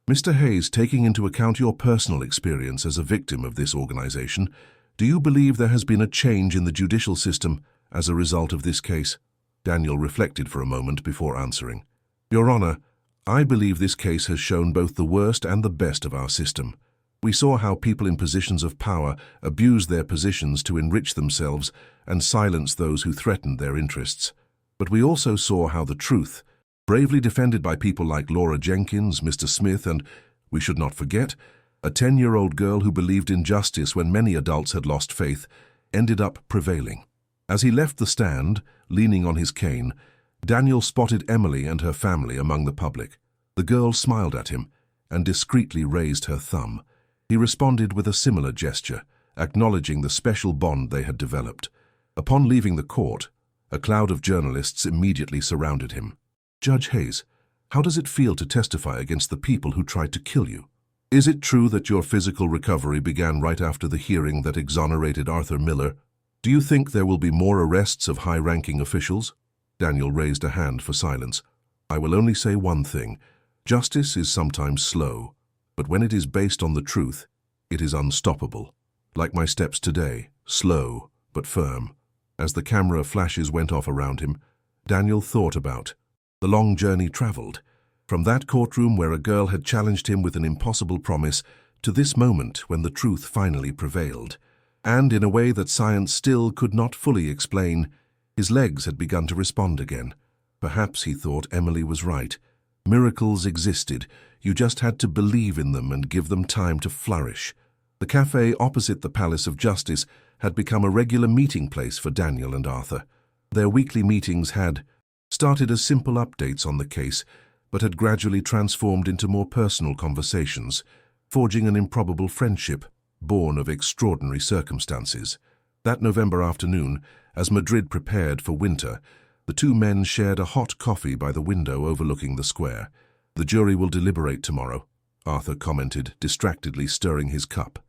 Mr. Hayes, taking into account your personal experience as a victim of this organization, do you believe there has been a change in the judicial system as a result of this case? Daniel reflected for a moment before answering. Your Honor, I believe this case has shown both the worst and the best of our system. We saw how people in positions of power abused their positions to enrich themselves and silence those who threatened their interests. But we also saw how the truth, bravely defended by people like Laura Jenkins, Mr. Smith, and, we should not forget, a 10-year-old girl who believed in justice when many adults had lost faith, ended up prevailing. As he left the stand, leaning on his cane, Daniel spotted Emily and her family among the public. The girl smiled at him and discreetly raised her thumb. He responded with a similar gesture, acknowledging the special bond they had developed. Upon leaving the court, a cloud of journalists immediately surrounded him. Judge Hayes, how does it feel to testify against the people who tried to kill you? Is it true that your physical recovery began right after the hearing that exonerated Arthur Miller? Do you think there will be more arrests of high-ranking officials? Daniel raised a hand for silence. I will only say one thing. Justice is sometimes slow, but when it is based on the truth, it is unstoppable. Like my steps today, slow but firm. As the camera flashes went off around him, Daniel thought about the long journey traveled, from that courtroom where a girl had challenged him with an impossible promise to this moment when the truth finally prevailed. And in a way that science still could not fully explain, his legs had begun to respond again. Perhaps, he thought, Emily was right. Miracles existed. You just had to believe in them and give them time to flourish. The cafe opposite the Palace of Justice had become a regular meeting place for Daniel and Arthur. Their weekly meetings had started as simple updates on the case, but had gradually transformed into more personal conversations, forging an improbable friendship, born of extraordinary circumstances. That November afternoon, as Madrid prepared for winter, the two men shared a hot coffee by the window overlooking the square. The jury will deliberate tomorrow, Arthur commented, distractedly stirring his cup.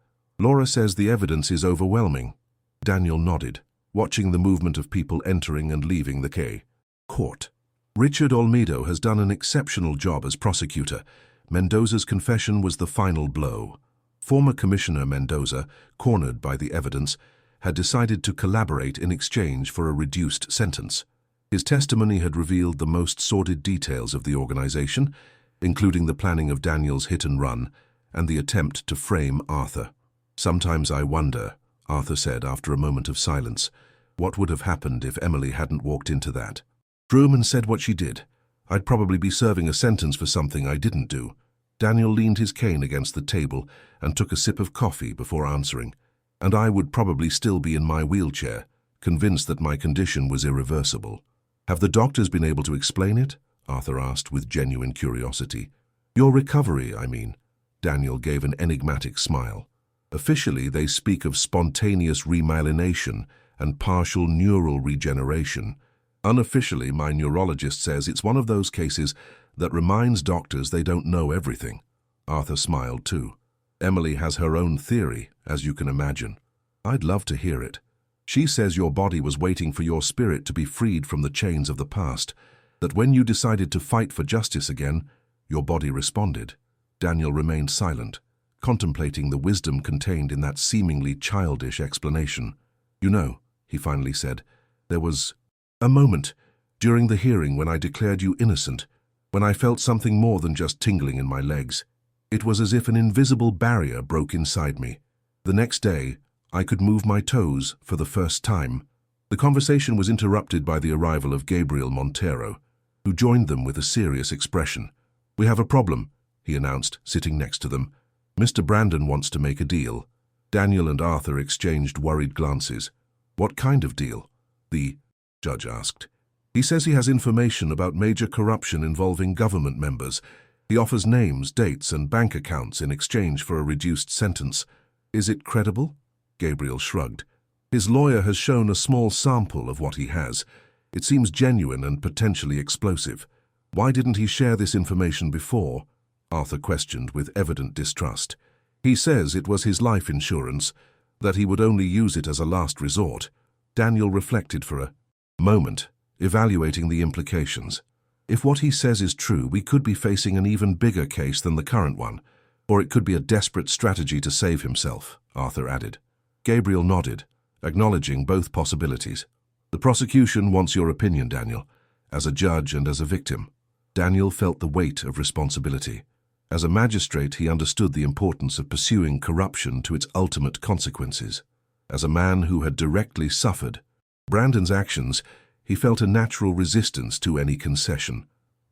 Laura says the evidence is overwhelming. Daniel nodded, watching the movement of people entering and leaving the court. Richard Olmedo has done an exceptional job as prosecutor. Mendoza's confession was the final blow. Former Commissioner Mendoza, cornered by the evidence, had decided to collaborate in exchange for a reduced sentence. His testimony had revealed the most sordid details of the organization, including the planning of Daniel's hit and run and the attempt to frame Arthur. Sometimes I wonder, Arthur said after a moment of silence, what would have happened if Emily hadn't walked into that room and said what she did. I'd probably be serving a sentence for something I didn't do. Daniel leaned his cane against the table and took a sip of coffee before answering. And I would probably still be in my wheelchair, convinced that my condition was irreversible. Have the doctors been able to explain it? Arthur asked with genuine curiosity. Your recovery, I mean. Daniel gave an enigmatic smile. Officially, they speak of spontaneous remyelination and partial neural regeneration. Unofficially, my neurologist says it's one of those cases that reminds doctors they don't know everything. Arthur smiled too. Emily has her own theory, as you can imagine. I'd love to hear it. She says your body was waiting for your spirit to be freed from the chains of the past, that when you decided to fight for justice again, your body responded. Daniel remained silent, contemplating the wisdom contained in that seemingly childish explanation. You know, he finally said, there was a moment during the hearing when I declared you innocent, when I felt something more than just tingling in my legs. It was as if an invisible barrier broke inside me. The next day, I could move my toes for the first time. The conversation was interrupted by the arrival of Gabriel Montero, who joined them with a serious expression. We have a problem, he announced, sitting next to them. Mr. Brandon wants to make a deal. Daniel and Arthur exchanged worried glances. What kind of deal? The judge asked. He says he has information about major corruption involving government members. He offers names, dates, and bank accounts in exchange for a reduced sentence. Is it credible? Gabriel shrugged. His lawyer has shown a small sample of what he has. It seems genuine and potentially explosive. Why didn't he share this information before? Arthur questioned with evident distrust. He says it was his life insurance, that he would only use it as a last resort. Daniel reflected for a moment, evaluating the implications. If what he says is true, we could be facing an even bigger case than the current one, or it could be a desperate strategy to save himself, Arthur added. Gabriel nodded, acknowledging both possibilities. The prosecution wants your opinion, Daniel, as a judge and as a victim. Daniel felt the weight of responsibility. As a magistrate, he understood the importance of pursuing corruption to its ultimate consequences. As a man who had directly suffered Brandon's actions, he felt a natural resistance to any concession.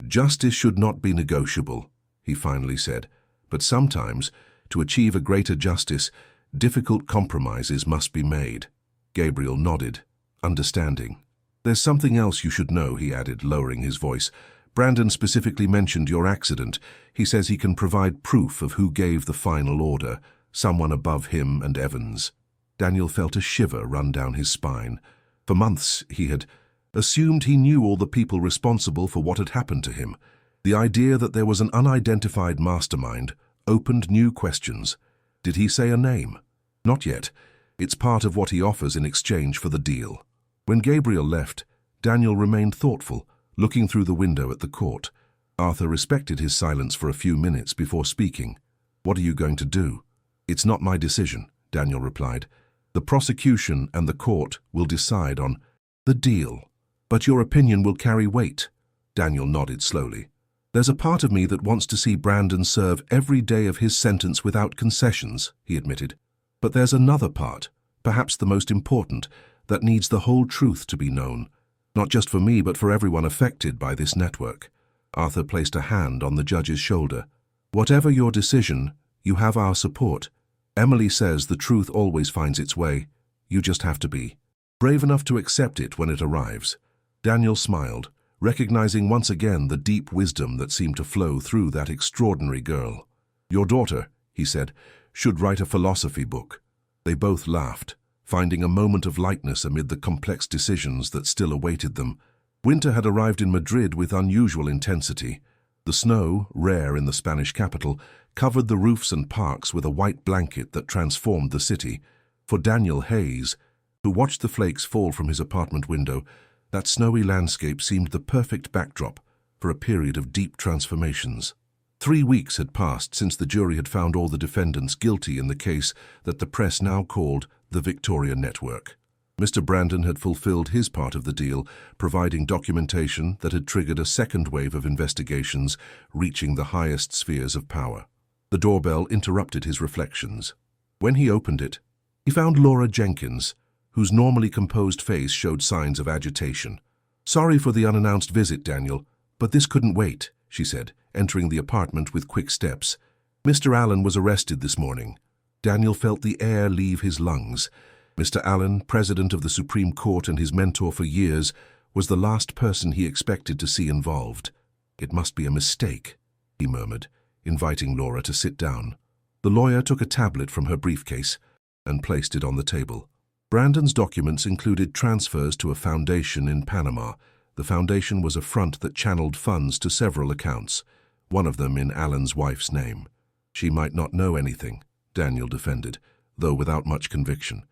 Justice should not be negotiable, he finally said, but sometimes, to achieve a greater justice, difficult compromises must be made. Gabriel nodded, understanding. There's something else you should know, he added, lowering his voice. Brandon specifically mentioned your accident. He says he can provide proof of who gave the final order, someone above him and Evans. Daniel felt a shiver run down his spine. For months he had assumed he knew all the people responsible for what had happened to him. The idea that there was an unidentified mastermind opened new questions. Did he say a name? Not yet. It's part of what he offers in exchange for the deal. When Gabriel left, Daniel remained thoughtful, looking through the window at the court. Arthur respected his silence for a few minutes before speaking. What are you going to do? It's not my decision, Daniel replied. The prosecution and the court will decide on the deal. But your opinion will carry weight. Daniel nodded slowly. There's a part of me that wants to see Brandon serve every day of his sentence without concessions, he admitted. But there's another part, perhaps the most important, that needs the whole truth to be known. Not just for me, but for everyone affected by this network. Arthur placed a hand on the judge's shoulder. Whatever your decision, you have our support. Emily says the truth always finds its way. You just have to be brave enough to accept it when it arrives. Daniel smiled, recognizing once again the deep wisdom that seemed to flow through that extraordinary girl. Your daughter, he said, should write a philosophy book. They both laughed, finding a moment of lightness amid the complex decisions that still awaited them. Winter had arrived in Madrid with unusual intensity. The snow, rare in the Spanish capital, covered the roofs and parks with a white blanket that transformed the city. For Daniel Hayes, who watched the flakes fall from his apartment window, that snowy landscape seemed the perfect backdrop for a period of deep transformations. 3 weeks had passed since the jury had found all the defendants guilty in the case that the press now called the Victoria Network. Mr. Brandon had fulfilled his part of the deal, providing documentation that had triggered a second wave of investigations reaching the highest spheres of power. The doorbell interrupted his reflections. When he opened it, he found Laura Jenkins, whose normally composed face showed signs of agitation. "Sorry for the unannounced visit, Daniel, but this couldn't wait," she said, entering the apartment with quick steps. "Mr. Allen was arrested this morning." Daniel felt the air leave his lungs. Mr. Allen, president of the Supreme Court and his mentor for years, was the last person he expected to see involved. "It must be a mistake," he murmured, inviting Laura to sit down. The lawyer took a tablet from her briefcase and placed it on the table. Brandon's documents included transfers to a foundation in Panama. The foundation was a front that channeled funds to several accounts, one of them in Allen's wife's name. "She might not know anything," Daniel defended, though without much conviction.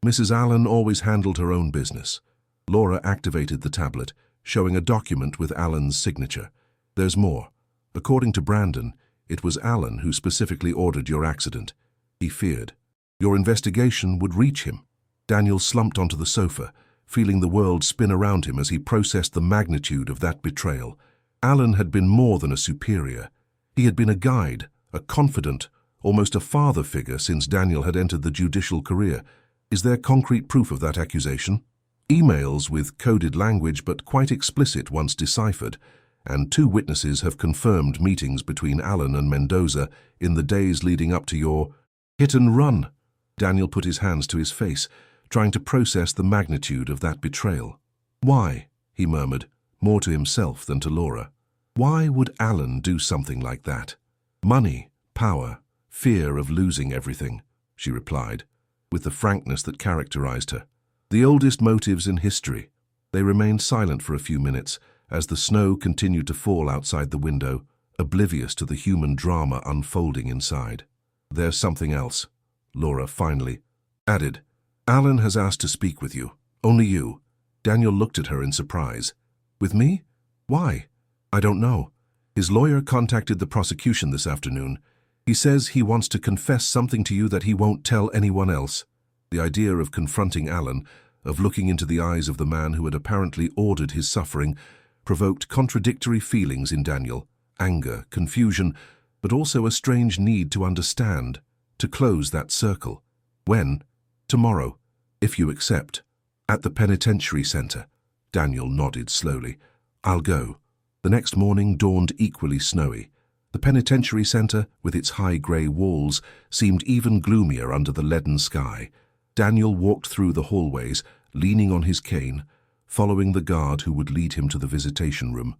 "Mrs. Allen always handled her own business." Laura activated the tablet, showing a document with Allen's signature. "There's more. According to Brandon, it was Allen who specifically ordered your accident. He feared your investigation would reach him." Daniel slumped onto the sofa, feeling the world spin around him as he processed the magnitude of that betrayal. Allen had been more than a superior. He had been a guide, a confidant, almost a father figure since Daniel had entered the judicial career. Is there concrete proof of that accusation? Emails with coded language but quite explicit once deciphered, and 2 witnesses have confirmed meetings between Allen and Mendoza in the days leading up to your hit and run. Daniel put his hands to his face, trying to process the magnitude of that betrayal. "Why?" he murmured, more to himself than to Laura. "Why would Allen do something like that?" "Money, power, fear of losing everything," she replied, with the frankness that characterized her. "The oldest motives in history." They remained silent for a few minutes as the snow continued to fall outside the window, oblivious to the human drama unfolding inside. "There's something else," Laura finally added. "Allen has asked to speak with you. Only you." Daniel looked at her in surprise. "With me? Why?" "I don't know. His lawyer contacted the prosecution this afternoon. He says he wants to confess something to you that he won't tell anyone else." The idea of confronting Allen, of looking into the eyes of the man who had apparently ordered his suffering, provoked contradictory feelings in Daniel: anger, confusion, but also a strange need to understand, to close that circle. "When?" "Tomorrow, if you accept." "At the penitentiary center." Daniel nodded slowly. "I'll go." The next morning dawned equally snowy. The penitentiary center, with its high grey walls, seemed even gloomier under the leaden sky. Daniel walked through the hallways, leaning on his cane, following the guard who would lead him to the visitation room.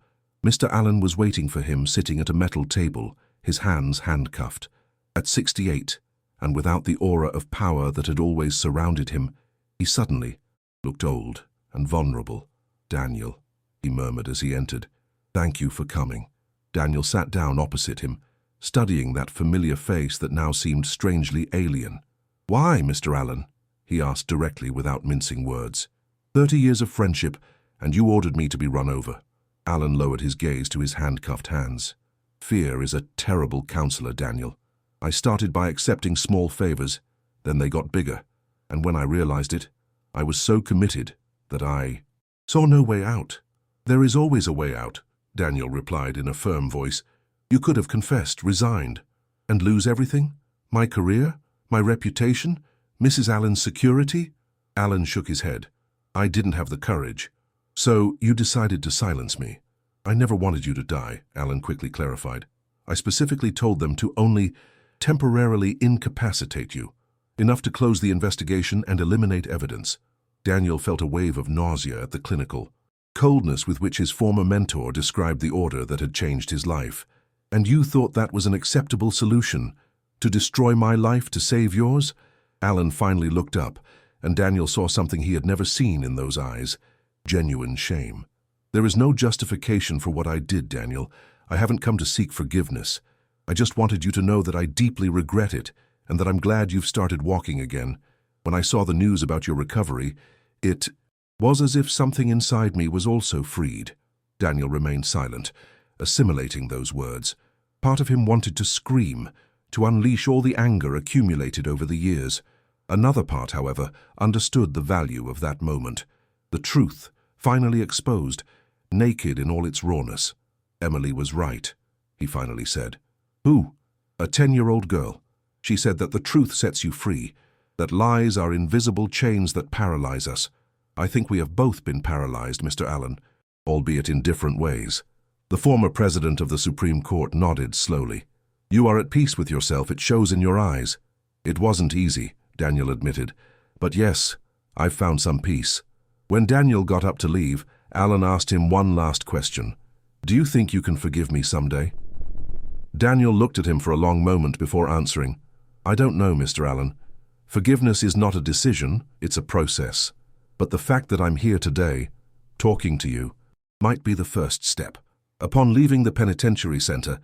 Mr. Allen was waiting for him sitting at a metal table, his hands handcuffed. At 68, and without the aura of power that had always surrounded him, he suddenly looked old and vulnerable. "Daniel," he murmured as he entered. "Thank you for coming." Daniel sat down opposite him, studying that familiar face that now seemed strangely alien. "Why, Mr. Allen?" he asked directly without mincing words. 30 years of friendship, and you ordered me to be run over." Allen lowered his gaze to his handcuffed hands. "Fear is a terrible counselor, Daniel. I started by accepting small favors, then they got bigger, and when I realized it, I was so committed that I saw no way out." "There is always a way out," Daniel replied in a firm voice. "You could have confessed, resigned, and lose everything? My career, my reputation, Mrs. Allen's security?" Allen shook his head. "I didn't have the courage. So you decided to silence me." "I never wanted you to die," Allen quickly clarified. "I specifically told them to only temporarily incapacitate you, enough to close the investigation and eliminate evidence." Daniel felt a wave of nausea at the clinical coldness with which his former mentor described the order that had changed his life. "And you thought that was an acceptable solution? To destroy my life to save yours?" Allen finally looked up, and Daniel saw something he had never seen in those eyes: genuine shame. "There is no justification for what I did, Daniel. I haven't come to seek forgiveness. I just wanted you to know that I deeply regret it, and that I'm glad you've started walking again. When I saw the news about your recovery, it was as if something inside me was also freed." Daniel remained silent, assimilating those words. Part of him wanted to scream, to unleash all the anger accumulated over the years. Another part, however, understood the value of that moment. The truth, finally exposed, naked in all its rawness. "Emily was right," he finally said. "Who?" "A 10-year-old girl. She said that the truth sets you free, that lies are invisible chains that paralyze us. I think we have both been paralyzed, Mr. Allen, albeit in different ways." The former president of the Supreme Court nodded slowly. You are at peace with yourself, it shows in your eyes. It wasn't easy, Daniel admitted. But yes, I've found some peace. When Daniel got up to leave, Alan asked him one last question. Do you think you can forgive me someday? Daniel looked at him for a long moment before answering. I don't know, Mr. Allen. Forgiveness is not a decision, it's a process. But the fact that I'm here today, talking to you, might be the first step. Upon leaving the penitentiary center,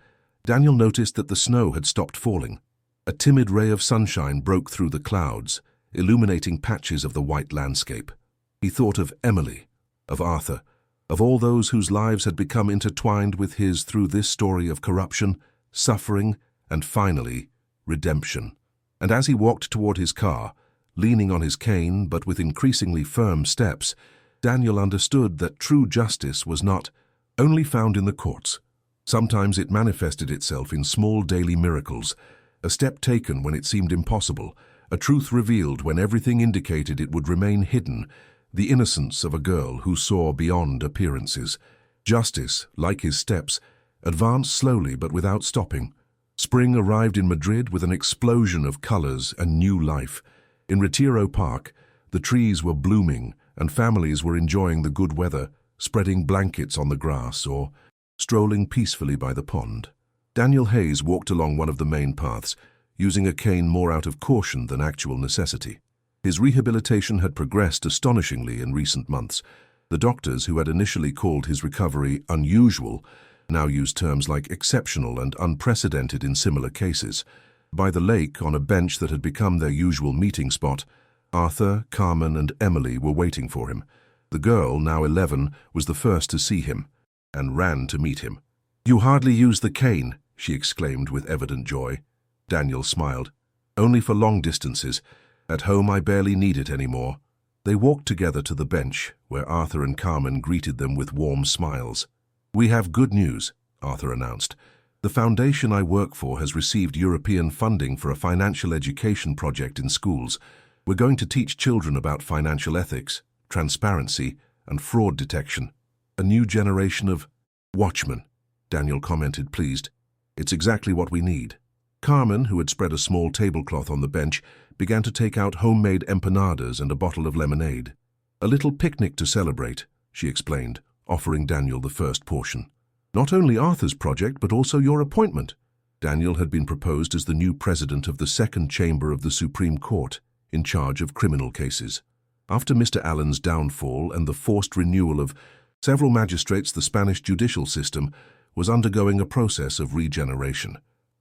Daniel noticed that the snow had stopped falling. A timid ray of sunshine broke through the clouds, illuminating patches of the white landscape. He thought of Emily, of Arthur, of all those whose lives had become intertwined with his through this story of corruption, suffering, and finally, redemption. And as he walked toward his car, leaning on his cane but with increasingly firm steps, Daniel understood that true justice was not only found in the courts. Sometimes it manifested itself in small daily miracles, a step taken when it seemed impossible, a truth revealed when everything indicated it would remain hidden, the innocence of a girl who saw beyond appearances. Justice, like his steps, advanced slowly but without stopping. Spring arrived in Madrid with an explosion of colors and new life. In Retiro Park, the trees were blooming and families were enjoying the good weather, spreading blankets on the grass or strolling peacefully by the pond. Daniel Hayes walked along one of the main paths, using a cane more out of caution than actual necessity. His rehabilitation had progressed astonishingly in recent months. The doctors who had initially called his recovery unusual now used terms like exceptional and unprecedented in similar cases. By the lake, on a bench that had become their usual meeting spot, Arthur, Carmen, and Emily were waiting for him. The girl, now 11, was the first to see him, and ran to meet him. "You hardly use the cane," she exclaimed with evident joy. Daniel smiled. "Only for long distances. At home I barely need it anymore." They walked together to the bench, where Arthur and Carmen greeted them with warm smiles. "We have good news," Arthur announced. "The foundation I work for has received European funding for a financial education project in schools. We're going to teach children about financial ethics, transparency, and fraud detection. A new generation of watchmen," Daniel commented, pleased. "It's exactly what we need." Carmen, who had spread a small tablecloth on the bench, began to take out homemade empanadas and a bottle of lemonade. "A little picnic to celebrate," she explained, offering Daniel the first portion. "Not only Arthur's project, but also your appointment." Daniel had been proposed as the new president of the second chamber of the Supreme Court, in charge of criminal cases. After Mr. Allen's downfall and the forced renewal of several magistrates, the Spanish judicial system was undergoing a process of regeneration.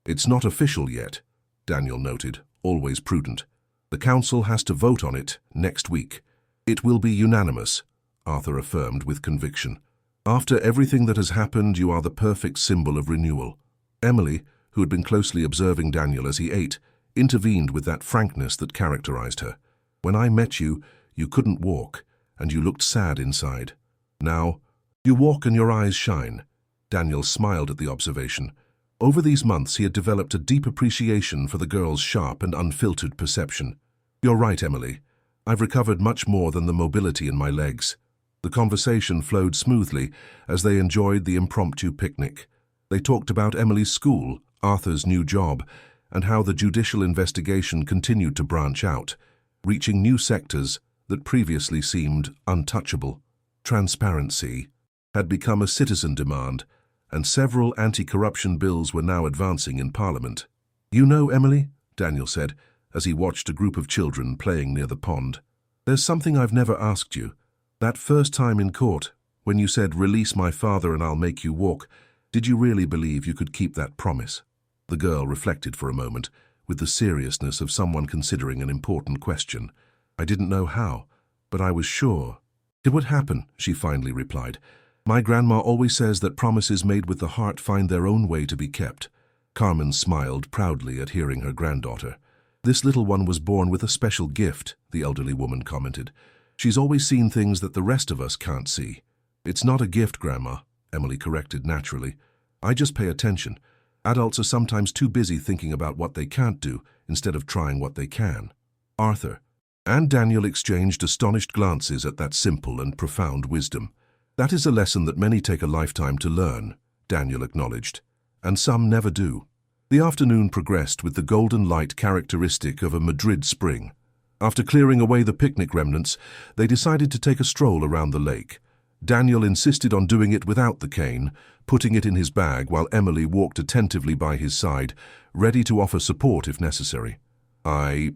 "It's not official yet," Daniel noted, always prudent. "The council has to vote on it next week. It will be unanimous," Arthur affirmed with conviction. "After everything that has happened, you are the perfect symbol of renewal." Emily, who had been closely observing Daniel as he ate, intervened with that frankness that characterized her. "When I met you, you couldn't walk, and you looked sad inside. Now, you walk and your eyes shine." Daniel smiled at the observation. Over these months, he had developed a deep appreciation for the girl's sharp and unfiltered perception. "You're right, Emily. I've recovered much more than the mobility in my legs." The conversation flowed smoothly as they enjoyed the impromptu picnic. They talked about Emily's school, Arthur's new job, and how the judicial investigation continued to branch out, reaching new sectors that previously seemed untouchable. Transparency had become a citizen demand, and several anti-corruption bills were now advancing in Parliament. "You know, Emily," Daniel said, as he watched a group of children playing near the pond, "there's something I've never asked you. That first time in court, when you said, 'Release my father and I'll make you walk,' did you really believe you could keep that promise?" The girl reflected for a moment, with the seriousness of someone considering an important question. "I didn't know how, but I was sure it would happen," she finally replied. "My grandma always says that promises made with the heart find their own way to be kept." Carmen smiled proudly at hearing her granddaughter. "This little one was born with a special gift," the elderly woman commented. "She's always seen things that the rest of us can't see." "It's not a gift, Grandma," Emily corrected naturally. "I just pay attention. Adults are sometimes too busy thinking about what they can't do instead of trying what they can." Arthur and Daniel exchanged astonished glances at that simple and profound wisdom. "That is a lesson that many take a lifetime to learn," Daniel acknowledged. And some never do. The afternoon progressed with the golden light characteristic of a Madrid spring. After clearing away the picnic remnants, they decided to take a stroll around the lake. Daniel insisted on doing it without the cane, putting it in his bag while Emily walked attentively by his side, ready to offer support if necessary. "I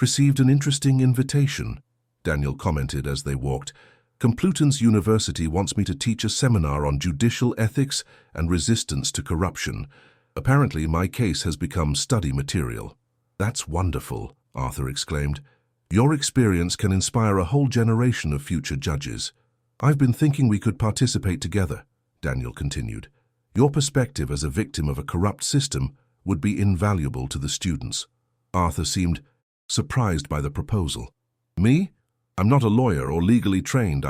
received an interesting invitation," Daniel commented as they walked. "Complutense University wants me to teach a seminar on judicial ethics and resistance to corruption. Apparently, my case has become study material." "That's wonderful," Arthur exclaimed. "Your experience can inspire a whole generation of future judges." "I've been thinking we could participate together," Daniel continued. "Your perspective as a victim of a corrupt system would be invaluable to the students." Arthur seemed surprised by the proposal. "Me? I'm not a lawyer or legally trained.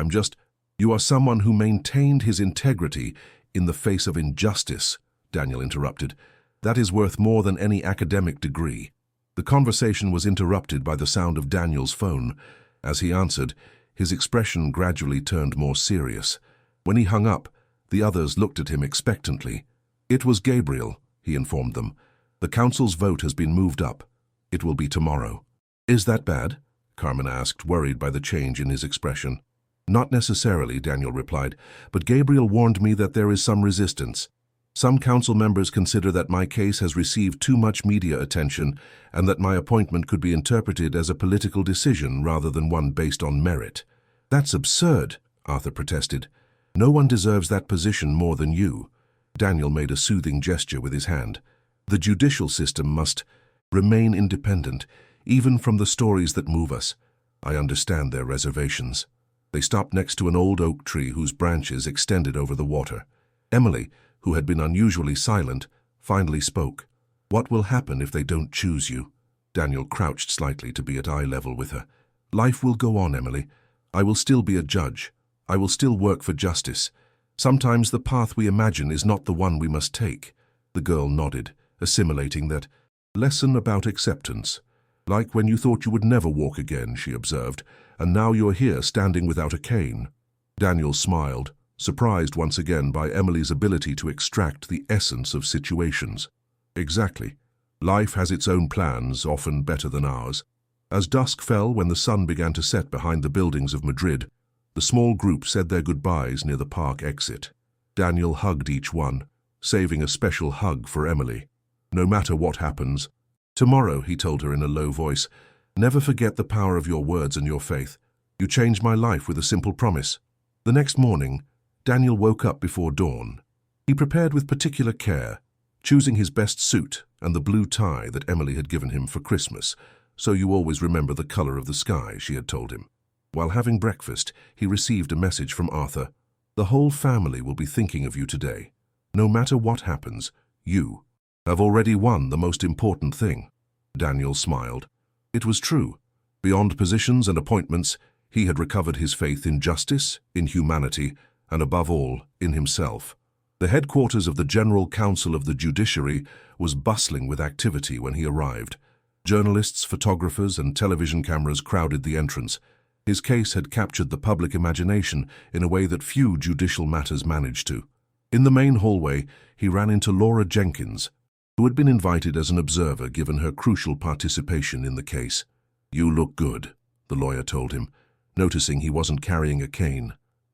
You are someone who maintained his integrity in the face of injustice," Daniel interrupted. "That is worth more than any academic degree." The conversation was interrupted by the sound of Daniel's phone. As he answered, his expression gradually turned more serious. When he hung up, the others looked at him expectantly. "It was Gabriel," he informed them. "The council's vote has been moved up. It will be tomorrow." "Is that bad?" Carmen asked, worried by the change in his expression. "Not necessarily," Daniel replied, "but Gabriel warned me that there is some resistance. Some council members consider that my case has received too much media attention and that my appointment could be interpreted as a political decision rather than one based on merit." "That's absurd," Arthur protested. "No one deserves that position more than you." Daniel made a soothing gesture with his hand. "The judicial system must remain independent, even from the stories that move us. I understand their reservations." They stopped next to an old oak tree whose branches extended over the water. Emily, who had been unusually silent, finally spoke. "What will happen if they don't choose you?" Daniel crouched slightly to be at eye level with her. "Life will go on, Emily. I will still be a judge. I will still work for justice. Sometimes the path we imagine is not the one we must take." The girl nodded, assimilating that lesson about acceptance. "Like when you thought you would never walk again," she observed, "and now you're here standing without a cane." Daniel smiled, surprised once again by Emily's ability to extract the essence of situations. "Exactly. Life has its own plans, often better than ours." As dusk fell when the sun began to set behind the buildings of Madrid, the small group said their goodbyes near the park exit. Daniel hugged each one, saving a special hug for Emily. "No matter what happens, tomorrow," he told her in a low voice, "never forget the power of your words and your faith. You changed my life with a simple promise." The next morning, Daniel woke up before dawn. He prepared with particular care, choosing his best suit and the blue tie that Emily had given him for Christmas. "So you always remember the color of the sky," she had told him. While having breakfast, he received a message from Arthur. "The whole family will be thinking of you today. No matter what happens, you have already won the most important thing." Daniel smiled. It was true. Beyond positions and appointments, he had recovered his faith in justice, in humanity, and above all, in himself. The headquarters of the General Council of the Judiciary was bustling with activity when he arrived. Journalists, photographers, and television cameras crowded the entrance. His case had captured the public imagination in a way that few judicial matters managed to. In the main hallway, he ran into Laura Jenkins, who had been invited as an observer given her crucial participation in the case. "You look good," the lawyer told him, noticing he wasn't carrying a cane.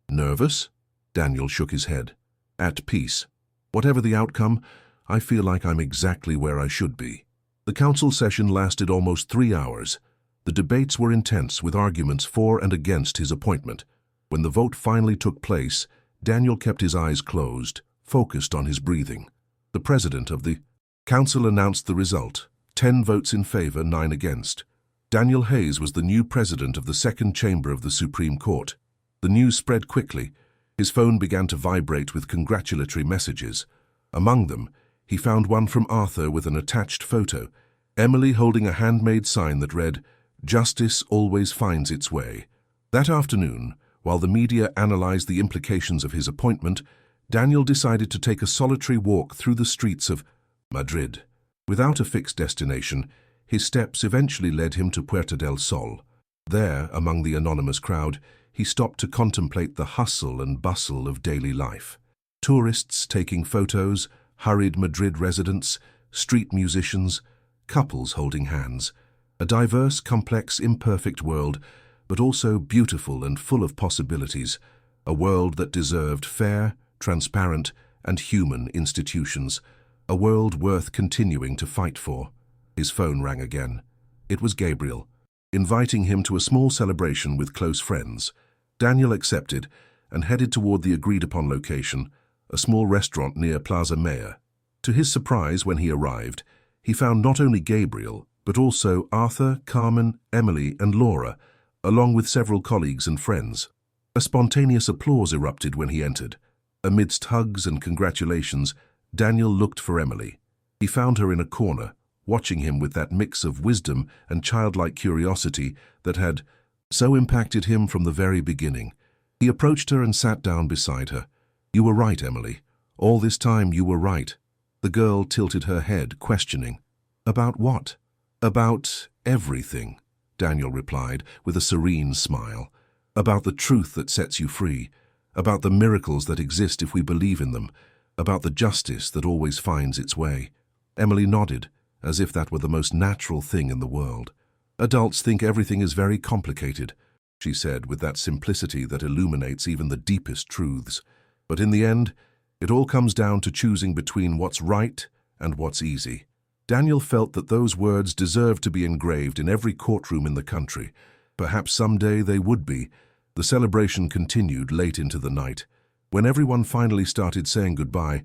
"Nervous?" Daniel shook his head. "At peace. Whatever the outcome, I feel like I'm exactly where I should be." The council session lasted almost 3 hours. The debates were intense, with arguments for and against his appointment. When the vote finally took place, Daniel kept his eyes closed, focused on his breathing. The president of the council announced the result: 10 votes in favor, 9 against. Daniel Hayes was the new president of the second chamber of the Supreme Court. The news spread quickly. His phone began to vibrate with congratulatory messages. Among them, he found one from Arthur with an attached photo, Emily holding a handmade sign that read, "Justice always finds its way." That afternoon, while the media analyzed the implications of his appointment, Daniel decided to take a solitary walk through the streets of Madrid. Without a fixed destination, his steps eventually led him to Puerta del Sol. There, among the anonymous crowd, he stopped to contemplate the hustle and bustle of daily life. Tourists taking photos, hurried Madrid residents, street musicians, couples holding hands. A diverse, complex, imperfect world, but also beautiful and full of possibilities. A world that deserved fair, transparent, and human institutions. A world worth continuing to fight for. His phone rang again. It was Gabriel, inviting him to a small celebration with close friends. Daniel accepted and headed toward the agreed-upon location, a small restaurant near Plaza Mayor. To his surprise, when he arrived, he found not only Gabriel, but also Arthur, Carmen, Emily, and Laura, along with several colleagues and friends. A spontaneous applause erupted when he entered. Amidst hugs and congratulations, Daniel looked for Emily. He found her in a corner, watching him with that mix of wisdom and childlike curiosity that had so impacted him from the very beginning. He approached her and sat down beside her. "You were right, Emily. All this time you were right." The girl tilted her head, questioning. "About what?" "About everything," Daniel replied with a serene smile. "About the truth that sets you free. About the miracles that exist if we believe in them. About the justice that always finds its way." Emily nodded, as if that were the most natural thing in the world. "Adults think everything is very complicated," she said with that simplicity that illuminates even the deepest truths. "But in the end, it all comes down to choosing between what's right and what's easy." Daniel felt that those words deserved to be engraved in every courtroom in the country. Perhaps someday they would be. The celebration continued late into the night. When everyone finally started saying goodbye,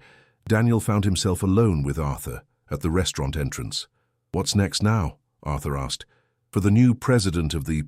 Daniel found himself alone with Arthur at the restaurant entrance. "What's next now?" Arthur asked. "For the new president of the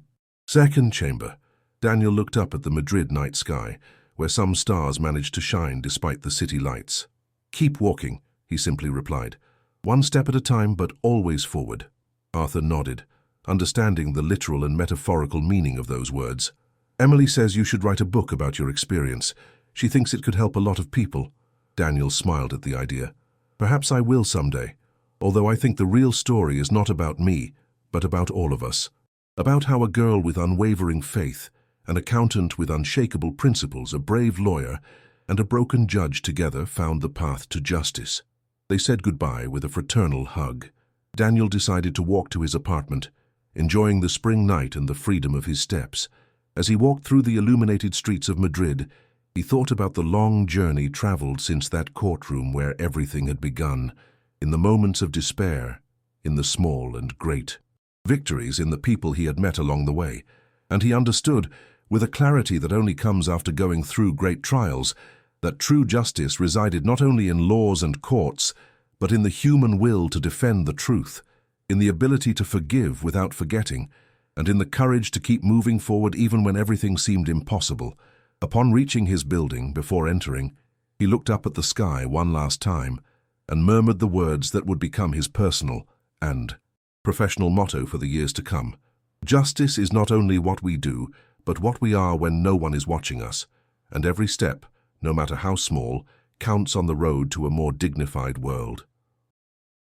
second chamber." Daniel looked up at the Madrid night sky, where some stars managed to shine despite the city lights. "Keep walking," he simply replied. "One step at a time, but always forward." Arthur nodded, understanding the literal and metaphorical meaning of those words. "Emily says you should write a book about your experience. She thinks it could help a lot of people." Daniel smiled at the idea. "Perhaps I will someday, although I think the real story is not about me, but about all of us. About how a girl with unwavering faith, an accountant with unshakable principles, a brave lawyer, and a broken judge together found the path to justice." They said goodbye with a fraternal hug. Daniel decided to walk to his apartment, enjoying the spring night and the freedom of his steps. As he walked through the illuminated streets of Madrid, he thought about the long journey traveled since that courtroom where everything had begun, in the moments of despair, in the small and great victories, in the people he had met along the way. And he understood, with a clarity that only comes after going through great trials, that true justice resided not only in laws and courts, but in the human will to defend the truth, in the ability to forgive without forgetting, and in the courage to keep moving forward even when everything seemed impossible. Upon reaching his building, before entering, he looked up at the sky one last time and murmured the words that would become his personal and professional motto for the years to come. "Justice is not only what we do, but what we are when no one is watching us, and every step, no matter how small, counts on the road to a more dignified world."